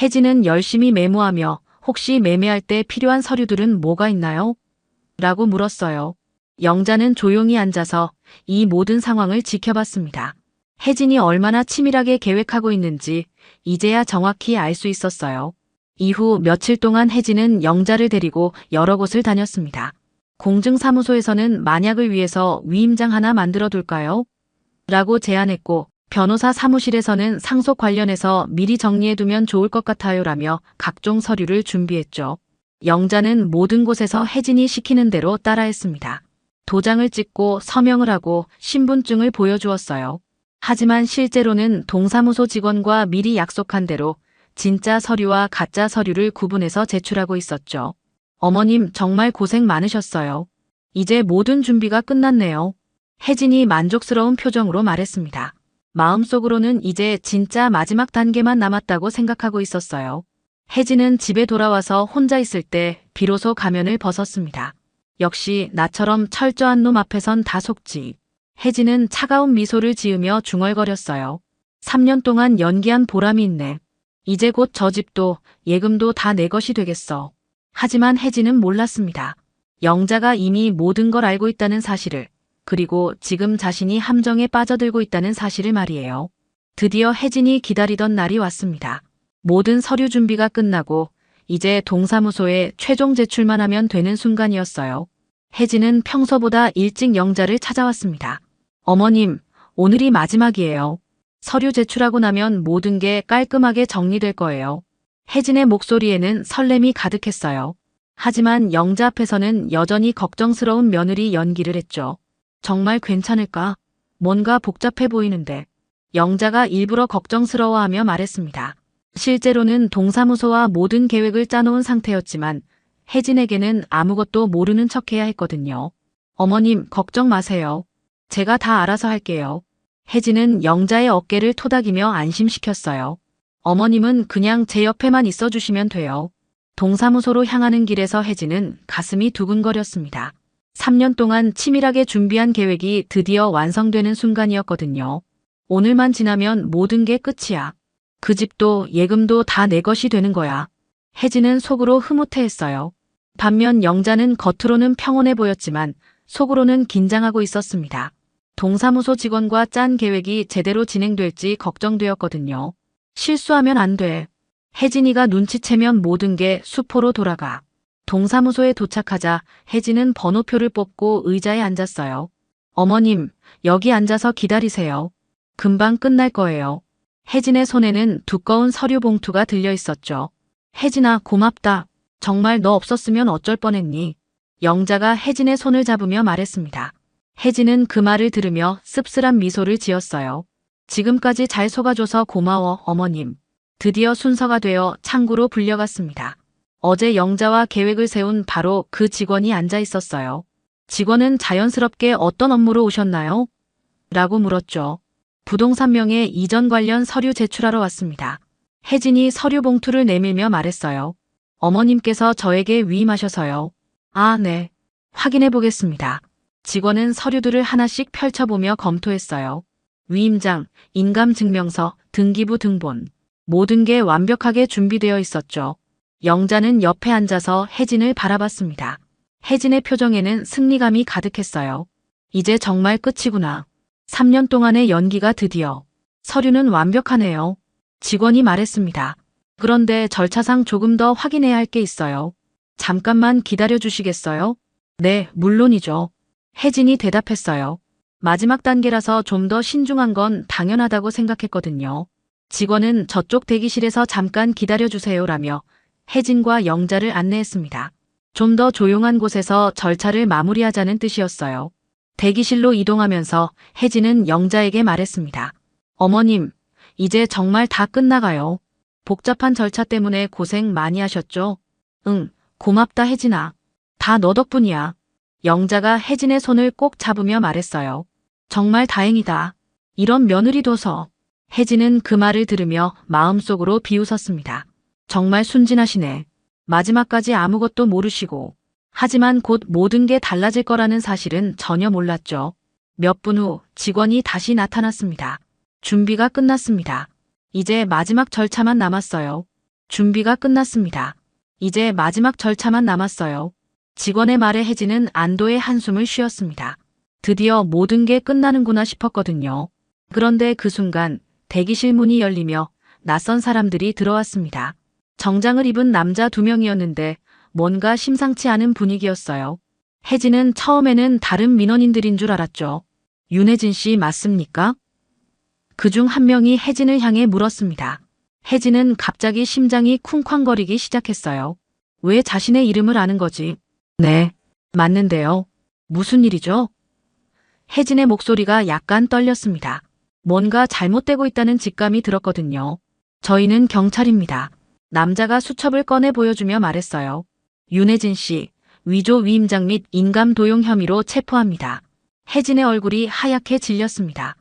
Speaker 1: 혜진은 열심히 메모하며 혹시 매매할 때 필요한 서류들은 뭐가 있나요? 라고 물었어요. 영자는 조용히 앉아서 이 모든 상황을 지켜봤습니다. 혜진이 얼마나 치밀하게 계획하고 있는지 이제야 정확히 알 수 있었어요. 이후 며칠 동안 혜진은 영자를 데리고 여러 곳을 다녔습니다. 공증사무소에서는 만약을 위해서 위임장 하나 만들어 둘까요? 라고 제안했고, 변호사 사무실에서는 상속 관련해서 미리 정리해두면 좋을 것 같아요 라며 각종 서류를 준비했죠. 영자는 모든 곳에서 혜진이 시키는 대로 따라했습니다. 도장을 찍고 서명을 하고 신분증을 보여주었어요. 하지만 실제로는 동사무소 직원과 미리 약속한 대로 진짜 서류와 가짜 서류를 구분해서 제출하고 있었죠. 어머님 정말 고생 많으셨어요. 이제 모든 준비가 끝났네요. 혜진이 만족스러운 표정으로 말했습니다. 마음속으로는 이제 진짜 마지막 단계만 남았다고 생각하고 있었어요. 혜진은 집에 돌아와서 혼자 있을 때 비로소 가면을 벗었습니다. 역시 나처럼 철저한 놈 앞에선 다 속지. 혜진은 차가운 미소를 지으며 중얼거렸어요. 3년 동안 연기한 보람이 있네. 이제 곧 저 집도 예금도 다 내 것이 되겠어. 하지만 혜진은 몰랐습니다. 영자가 이미 모든 걸 알고 있다는 사실을, 그리고 지금 자신이 함정에 빠져들고 있다는 사실을 말이에요. 드디어 혜진이 기다리던 날이 왔습니다. 모든 서류 준비가 끝나고 이제 동사무소에 최종 제출만 하면 되는 순간이었어요. 혜진은 평소보다 일찍 영자를 찾아왔습니다. 어머님, 오늘이 마지막이에요. 서류 제출하고 나면 모든 게 깔끔하게 정리될 거예요. 혜진의 목소리에는 설렘이 가득했어요. 하지만 영자 앞에서는 여전히 걱정스러운 며느리 연기를 했죠. 정말 괜찮을까? 뭔가 복잡해 보이는데. 영자가 일부러 걱정스러워하며 말했습니다. 실제로는 동사무소와 모든 계획을 짜놓은 상태였지만 혜진에게는 아무것도 모르는 척해야 했거든요. 어머님, 걱정 마세요. 제가 다 알아서 할게요. 혜진은 영자의 어깨를 토닥이며 안심시켰어요. 어머님은 그냥 제 옆에만 있어주시면 돼요. 동사무소로 향하는 길에서 혜진은 가슴이 두근거렸습니다. 3년 동안 치밀하게 준비한 계획이 드디어 완성되는 순간이었거든요. 오늘만 지나면 모든 게 끝이야. 그 집도 예금도 다 내 것이 되는 거야. 혜진은 속으로 흐뭇해했어요. 반면 영자는 겉으로는 평온해 보였지만 속으로는 긴장하고 있었습니다. 동사무소 직원과 짠 계획이 제대로 진행될지 걱정되었거든요. 실수하면 안 돼. 혜진이가 눈치채면 모든 게 수포로 돌아가. 동사무소에 도착하자 혜진은 번호표를 뽑고 의자에 앉았어요. 어머님, 여기 앉아서 기다리세요. 금방 끝날 거예요. 혜진의 손에는 두꺼운 서류 봉투가 들려 있었죠. 혜진아, 고맙다. 정말 너 없었으면 어쩔 뻔했니? 영자가 혜진의 손을 잡으며 말했습니다. 혜진은 그 말을 들으며 씁쓸한 미소를 지었어요. 지금까지 잘 속아줘서 고마워, 어머님. 드디어 순서가 되어 창구로 불려갔습니다. 어제 영자와 계획을 세운 바로 그 직원이 앉아 있었어요. 직원은 자연스럽게 어떤 업무로 오셨나요? 라고 물었죠. 부동산 명의 이전 관련 서류 제출하러 왔습니다. 혜진이 서류 봉투를 내밀며 말했어요. 어머님께서 저에게 위임하셔서요. 아, 네. 확인해 보겠습니다. 직원은 서류들을 하나씩 펼쳐보며 검토했어요. 위임장, 인감증명서, 등기부 등본. 모든 게 완벽하게 준비되어 있었죠. 영자는 옆에 앉아서 혜진을 바라봤습니다. 혜진의 표정에는 승리감이 가득했어요. 이제 정말 끝이구나. 3년 동안의 연기가 드디어. 서류는 완벽하네요. 직원이 말했습니다. 그런데 절차상 조금 더 확인해야 할 게 있어요. 잠깐만 기다려 주시겠어요? 네, 물론이죠. 혜진이 대답했어요. 마지막 단계라서 좀 더 신중한 건 당연하다고 생각했거든요. 직원은 저쪽 대기실에서 잠깐 기다려 주세요라며 혜진과 영자를 안내했습니다. 좀 더 조용한 곳에서 절차를 마무리하자는 뜻이었어요. 대기실로 이동하면서 혜진은 영자에게 말했습니다. 어머님, 이제 정말 다 끝나가요. 복잡한 절차 때문에 고생 많이 하셨죠? 응, 고맙다 혜진아. 다 너 덕분이야. 영자가 혜진의 손을 꼭 잡으며 말했어요. 정말 다행이다. 이런 며느리 둬서. 혜진은 그 말을 들으며 마음속으로 비웃었습니다. 정말 순진하시네. 마지막까지 아무것도 모르시고. 하지만 곧 모든 게 달라질 거라는 사실은 전혀 몰랐죠. 몇 분 후 직원이 다시 나타났습니다. 준비가 끝났습니다. 이제 마지막 절차만 남았어요. 준비가 끝났습니다. 이제 마지막 절차만 남았어요. 직원의 말에 혜진은 안도의 한숨을 쉬었습니다. 드디어 모든 게 끝나는구나 싶었거든요. 그런데 그 순간 대기실 문이 열리며 낯선 사람들이 들어왔습니다. 정장을 입은 남자 2명이었는데 뭔가 심상치 않은 분위기였어요. 혜진은 처음에는 다른 민원인들인 줄 알았죠. 윤혜진 씨 맞습니까? 그중 한 명이 혜진을 향해 물었습니다. 혜진은 갑자기 심장이 쿵쾅거리기 시작했어요. 왜 자신의 이름을 아는 거지? 네, 맞는데요. 무슨 일이죠? 혜진의 목소리가 약간 떨렸습니다. 뭔가 잘못되고 있다는 직감이 들었거든요. 저희는 경찰입니다. 남자가 수첩을 꺼내 보여주며 말했어요. 윤혜진 씨, 위조 위임장 및 인감 도용 혐의로 체포합니다. 혜진의 얼굴이 하얗게 질렸습니다.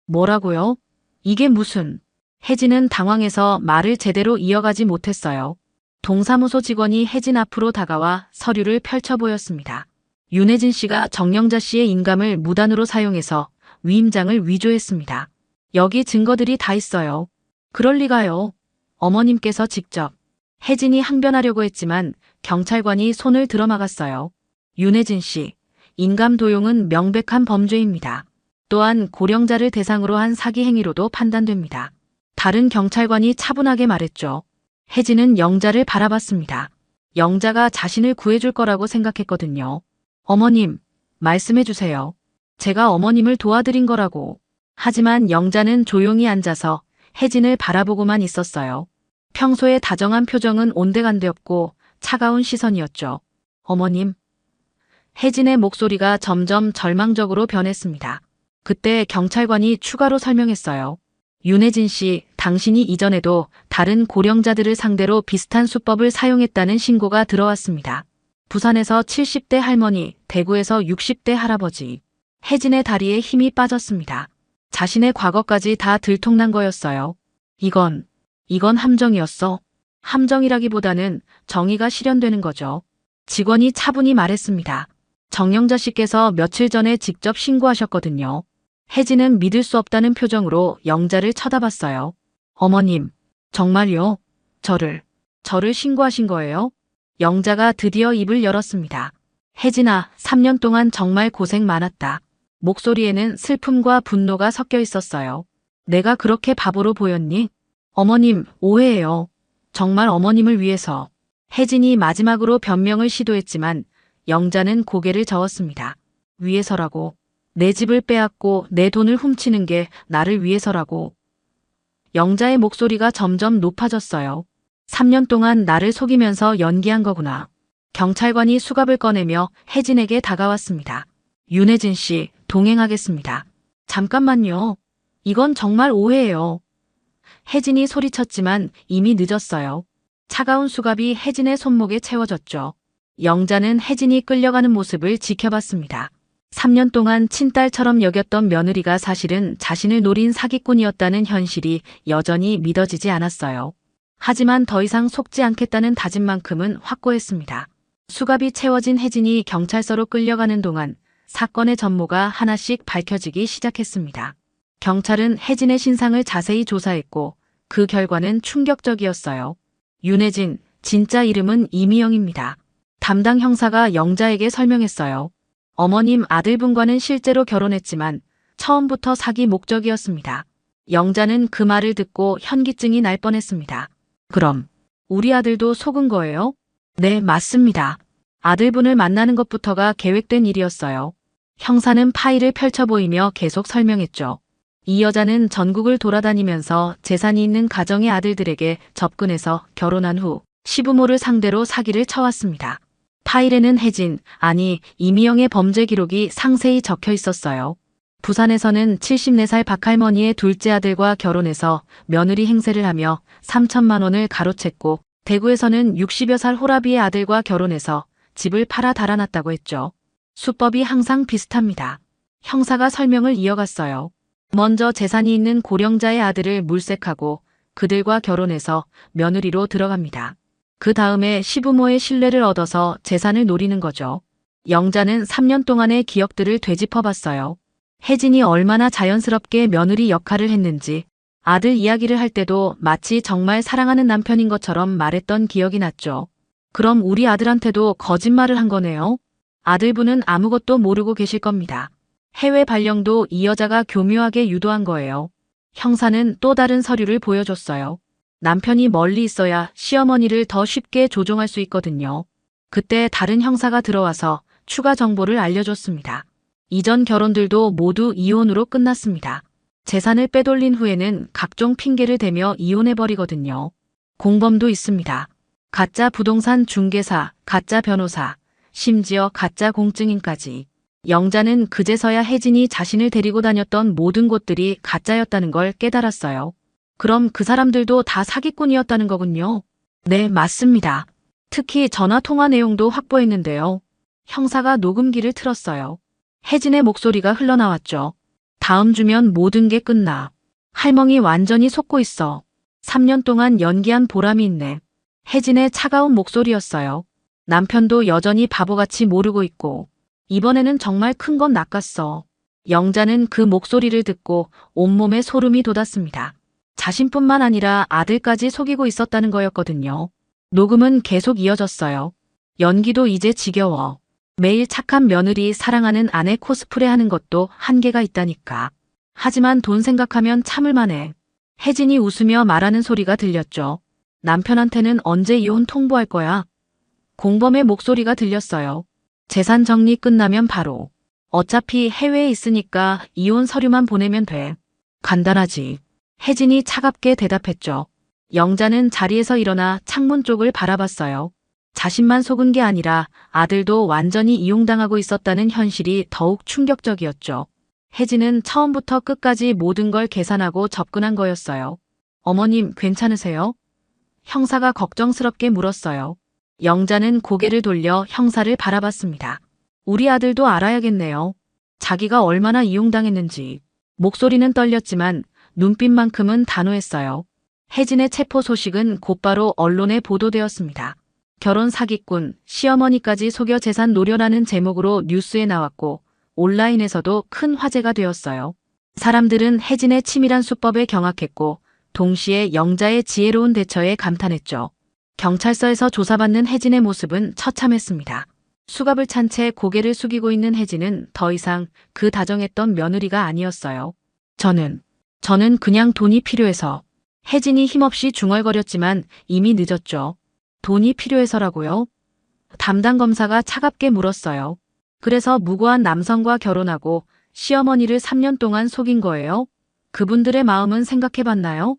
Speaker 1: 뭐라고요? 이게 무슨... 혜진은 당황해서 말을 제대로 이어가지 못했어요. 동사무소 직원이 혜진 앞으로 다가와 서류를 펼쳐 보였습니다. 윤혜진 씨가 정영자 씨의 인감을 무단으로 사용해서 위임장을 위조했습니다. 여기 증거들이 다 있어요. 그럴 리가요. 어머님께서 직접. 혜진이 항변하려고 했지만 경찰관이 손을 들어막았어요. 윤혜진 씨, 인감 도용은 명백한 범죄입니다. 또한 고령자를 대상으로 한 사기 행위로도 판단됩니다. 다른 경찰관이 차분하게 말했죠. 혜진은 영자를 바라봤습니다. 영자가 자신을 구해줄 거라고 생각했거든요. 어머님, 말씀해 주세요. 제가 어머님을 도와드린 거라고. 하지만 영자는 조용히 앉아서 혜진을 바라보고만 있었어요. 평소에 다정한 표정은 온데간데없고 차가운 시선이었죠. 어머님. 혜진의 목소리가 점점 절망적으로 변했습니다. 그때 경찰관이 추가로 설명했어요. 윤혜진 씨, 당신이 이전에도 다른 고령자들을 상대로 비슷한 수법을 사용했다는 신고가 들어왔습니다. 부산에서 70대 할머니, 대구에서 60대 할아버지. 혜진의 다리에 힘이 빠졌습니다. 자신의 과거까지 다 들통난 거였어요. 이건 함정이었어. 함정이라기보다는 정의가 실현되는 거죠. 직원이 차분히 말했습니다. 정영자 씨께서 며칠 전에 직접 신고하셨거든요. 혜진은 믿을 수 없다는 표정으로 영자를 쳐다봤어요. 어머님, 정말요? 저를 신고하신 거예요? 영자가 드디어 입을 열었습니다. 혜진아, 3년 동안 정말 고생 많았다. 목소리에는 슬픔과 분노가 섞여 있었어요. 내가 그렇게 바보로 보였니? 어머님, 오해예요. 정말 어머님을 위해서. 혜진이 마지막으로 변명을 시도했지만 영자는 고개를 저었습니다. 위해서라고. 내 집을 빼앗고 내 돈을 훔치는 게 나를 위해서라고. 영자의 목소리가 점점 높아졌어요. 3년 동안 나를 속이면서 연기한 거구나. 경찰관이 수갑을 꺼내며 혜진에게 다가왔습니다. 윤혜진 씨, 동행하겠습니다. 잠깐만요. 이건 정말 오해예요. 혜진이 소리쳤지만 이미 늦었어요. 차가운 수갑이 혜진의 손목에 채워졌죠. 영자는 혜진이 끌려가는 모습을 지켜봤습니다. 3년 동안 친딸처럼 여겼던 며느리가 사실은 자신을 노린 사기꾼이었다는 현실이 여전히 믿어지지 않았어요. 하지만 더 이상 속지 않겠다는 다짐만큼은 확고했습니다. 수갑이 채워진 혜진이 경찰서로 끌려가는 동안 사건의 전모가 하나씩 밝혀지기 시작했습니다. 경찰은 혜진의 신상을 자세히 조사했고 그 결과는 충격적이었어요. 윤혜진, 진짜 이름은 이미영입니다. 담당 형사가 영자에게 설명했어요. 어머님 아들분과는 실제로 결혼했지만 처음부터 사기 목적이었습니다. 영자는 그 말을 듣고 현기증이 날 뻔했습니다. 그럼 우리 아들도 속은 거예요? 네, 맞습니다. 아들분을 만나는 것부터가 계획된 일이었어요. 형사는 파일을 펼쳐 보이며 계속 설명했죠. 이 여자는 전국을 돌아다니면서 재산이 있는 가정의 아들들에게 접근해서 결혼한 후 시부모를 상대로 사기를 쳐왔습니다. 파일에는 혜진, 아니 이미영의 범죄 기록이 상세히 적혀 있었어요. 부산에서는 74살 박할머니의 둘째 아들과 결혼해서 며느리 행세를 하며 3천만 원을 가로챘고, 대구에서는 60여 살 호라비의 아들과 결혼해서 집을 팔아 달아났다고 했죠. 수법이 항상 비슷합니다. 형사가 설명을 이어갔어요. 먼저 재산이 있는 고령자의 아들을 물색하고 그들과 결혼해서 며느리로 들어갑니다. 그 다음에 시부모의 신뢰를 얻어서 재산을 노리는 거죠. 영자는 3년 동안의 기억들을 되짚어봤어요. 혜진이 얼마나 자연스럽게 며느리 역할을 했는지, 아들 이야기를 할 때도 마치 정말 사랑하는 남편인 것처럼 말했던 기억이 났죠. 그럼 우리 아들한테도 거짓말을 한 거네요. 아들분은 아무것도 모르고 계실 겁니다. 해외 발령도 이 여자가 교묘하게 유도한 거예요. 형사는 또 다른 서류를 보여줬어요. 남편이 멀리 있어야 시어머니를 더 쉽게 조종할 수 있거든요. 그때 다른 형사가 들어와서 추가 정보를 알려줬습니다. 이전 결혼들도 모두 이혼으로 끝났습니다. 재산을 빼돌린 후에는 각종 핑계를 대며 이혼해버리거든요. 공범도 있습니다. 가짜 부동산 중개사, 가짜 변호사, 심지어 가짜 공증인까지. 영자는 그제서야 혜진이 자신을 데리고 다녔던 모든 곳들이 가짜였다는 걸 깨달았어요. 그럼 그 사람들도 다 사기꾼이었다는 거군요. 네, 맞습니다. 특히 전화 통화 내용도 확보했는데요. 형사가 녹음기를 틀었어요. 혜진의 목소리가 흘러나왔죠. 다음 주면 모든 게 끝나. 할멈이 완전히 속고 있어. 3년 동안 연기한 보람이 있네. 혜진의 차가운 목소리였어요. 남편도 여전히 바보같이 모르고 있고, 이번에는 정말 큰 건 낚았어. 영자는 그 목소리를 듣고 온몸에 소름이 돋았습니다. 자신뿐만 아니라 아들까지 속이고 있었다는 거였거든요. 녹음은 계속 이어졌어요. 연기도 이제 지겨워. 매일 착한 며느리 사랑하는 아내 코스프레 하는 것도 한계가 있다니까. 하지만 돈 생각하면 참을만해. 혜진이 웃으며 말하는 소리가 들렸죠. 남편한테는 언제 이혼 통보할 거야? 공범의 목소리가 들렸어요. 재산 정리 끝나면 바로. 어차피 해외에 있으니까 이혼 서류만 보내면 돼. 간단하지. 혜진이 차갑게 대답했죠. 영자는 자리에서 일어나 창문 쪽을 바라봤어요. 자신만 속은 게 아니라 아들도 완전히 이용당하고 있었다는 현실이 더욱 충격적이었죠. 혜진은 처음부터 끝까지 모든 걸 계산하고 접근한 거였어요. 어머님, 괜찮으세요? 형사가 걱정스럽게 물었어요. 영자는 고개를 돌려 형사를 바라봤습니다. 우리 아들도 알아야겠네요. 자기가 얼마나 이용당했는지. 목소리는 떨렸지만 눈빛만큼은 단호했어요. 혜진의 체포 소식은 곧바로 언론에 보도되었습니다. 결혼 사기꾼, 시어머니까지 속여 재산 노려라는 제목으로 뉴스에 나왔고 온라인에서도 큰 화제가 되었어요. 사람들은 혜진의 치밀한 수법에 경악했고 동시에 영자의 지혜로운 대처에 감탄했죠. 경찰서에서 조사받는 혜진의 모습은 처참했습니다. 수갑을 찬 채 고개를 숙이고 있는 혜진은 더 이상 그 다정했던 며느리가 아니었어요. 저는 그냥 돈이 필요해서. 혜진이 힘없이 중얼거렸지만 이미 늦었죠. 돈이 필요해서라고요? 담당 검사가 차갑게 물었어요. 그래서 무고한 남성과 결혼하고 시어머니를 3년 동안 속인 거예요? 그분들의 마음은 생각해봤나요?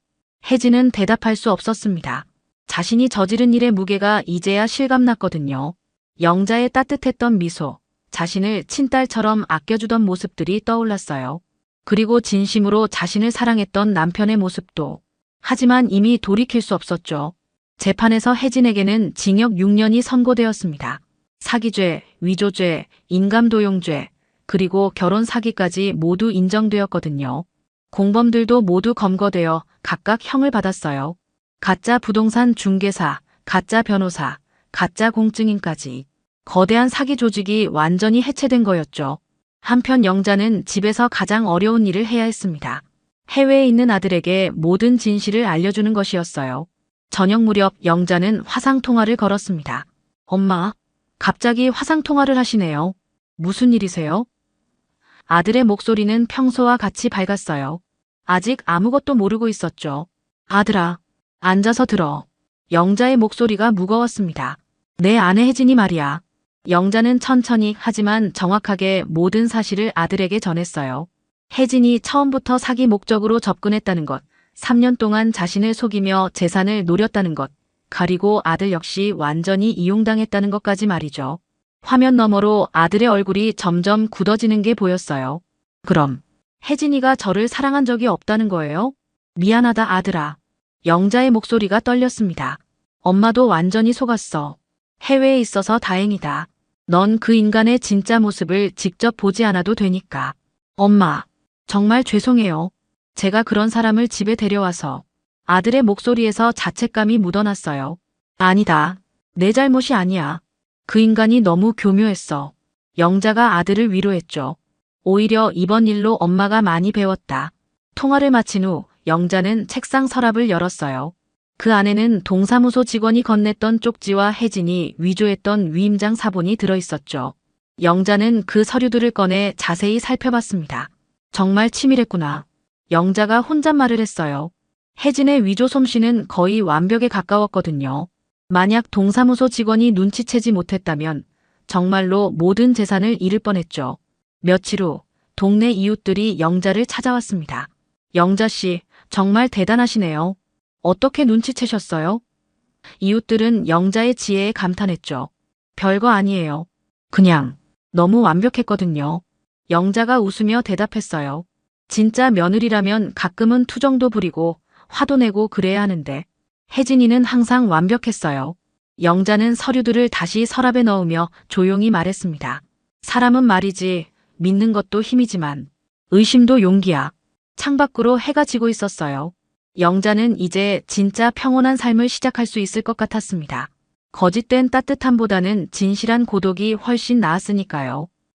Speaker 1: 혜진은 대답할 수 없었습니다. 자신이 저지른 일의 무게가 이제야 실감났거든요. 영자의 따뜻했던 미소, 자신을 친딸처럼 아껴주던 모습들이 떠올랐어요. 그리고 진심으로 자신을 사랑했던 남편의 모습도. 하지만 이미 돌이킬 수 없었죠. 재판에서 혜진에게는 징역 6년이 선고되었습니다. 사기죄, 위조죄, 인감도용죄, 그리고 결혼 사기까지 모두 인정되었거든요. 공범들도 모두 검거되어 각각 형을 받았어요. 가짜 부동산 중개사, 가짜 변호사, 가짜 공증인까지. 거대한 사기 조직이 완전히 해체된 거였죠. 한편 영자는 집에서 가장 어려운 일을 해야 했습니다. 해외에 있는 아들에게 모든 진실을 알려주는 것이었어요. 저녁 무렵 영자는 화상통화를 걸었습니다. 엄마, 갑자기 화상통화를 하시네요. 무슨 일이세요? 아들의 목소리는 평소와 같이 밝았어요. 아직 아무것도 모르고 있었죠. 아들아, 앉아서 들어. 영자의 목소리가 무거웠습니다. 내 아내 혜진이 말이야. 영자는 천천히 하지만 정확하게 모든 사실을 아들에게 전했어요. 혜진이 처음부터 사기 목적으로 접근했다는 것, 3년 동안 자신을 속이며 재산을 노렸다는 것, 그리고 아들 역시 완전히 이용당했다는 것까지 말이죠. 화면 너머로 아들의 얼굴이 점점 굳어지는 게 보였어요. 그럼 혜진이가 저를 사랑한 적이 없다는 거예요? 미안하다 아들아. 영자의 목소리가 떨렸습니다. 엄마도 완전히 속았어. 해외에 있어서 다행이다. 넌 그 인간의 진짜 모습을 직접 보지 않아도 되니까. 엄마, 정말 죄송해요. 제가 그런 사람을 집에 데려와서. 아들의 목소리에서 자책감이 묻어났어요. 아니다. 내 잘못이 아니야. 그 인간이 너무 교묘했어. 영자가 아들을 위로했죠. 오히려 이번 일로 엄마가 많이 배웠다. 통화를 마친 후 영자는 책상 서랍을 열었어요. 그 안에는 동사무소 직원이 건넸던 쪽지와 혜진이 위조했던 위임장 사본이 들어있었죠. 영자는 그 서류들을 꺼내 자세히 살펴봤습니다. 정말 치밀했구나. 영자가 혼잣말을 했어요. 혜진의 위조 솜씨는 거의 완벽에 가까웠거든요. 만약 동사무소 직원이 눈치채지 못했다면 정말로 모든 재산을 잃을 뻔했죠. 며칠 후 동네 이웃들이 영자를 찾아왔습니다. 영자 씨, 정말 대단하시네요. 어떻게 눈치채셨어요? 이웃들은 영자의 지혜에 감탄했죠. 별거 아니에요. 그냥 너무 완벽했거든요. 영자가 웃으며 대답했어요. 진짜 며느리라면 가끔은 투정도 부리고 화도 내고 그래야 하는데 혜진이는 항상 완벽했어요. 영자는 서류들을 다시 서랍에 넣으며 조용히 말했습니다. 사람은 말이지 믿는 것도 힘이지만 의심도 용기야. 창밖으로 해가 지고 있었어요. 영자는 이제 진짜 평온한 삶을 시작할 수 있을 것 같았습니다. 거짓된 따뜻함보다는 진실한 고독이 훨씬 나았으니까요.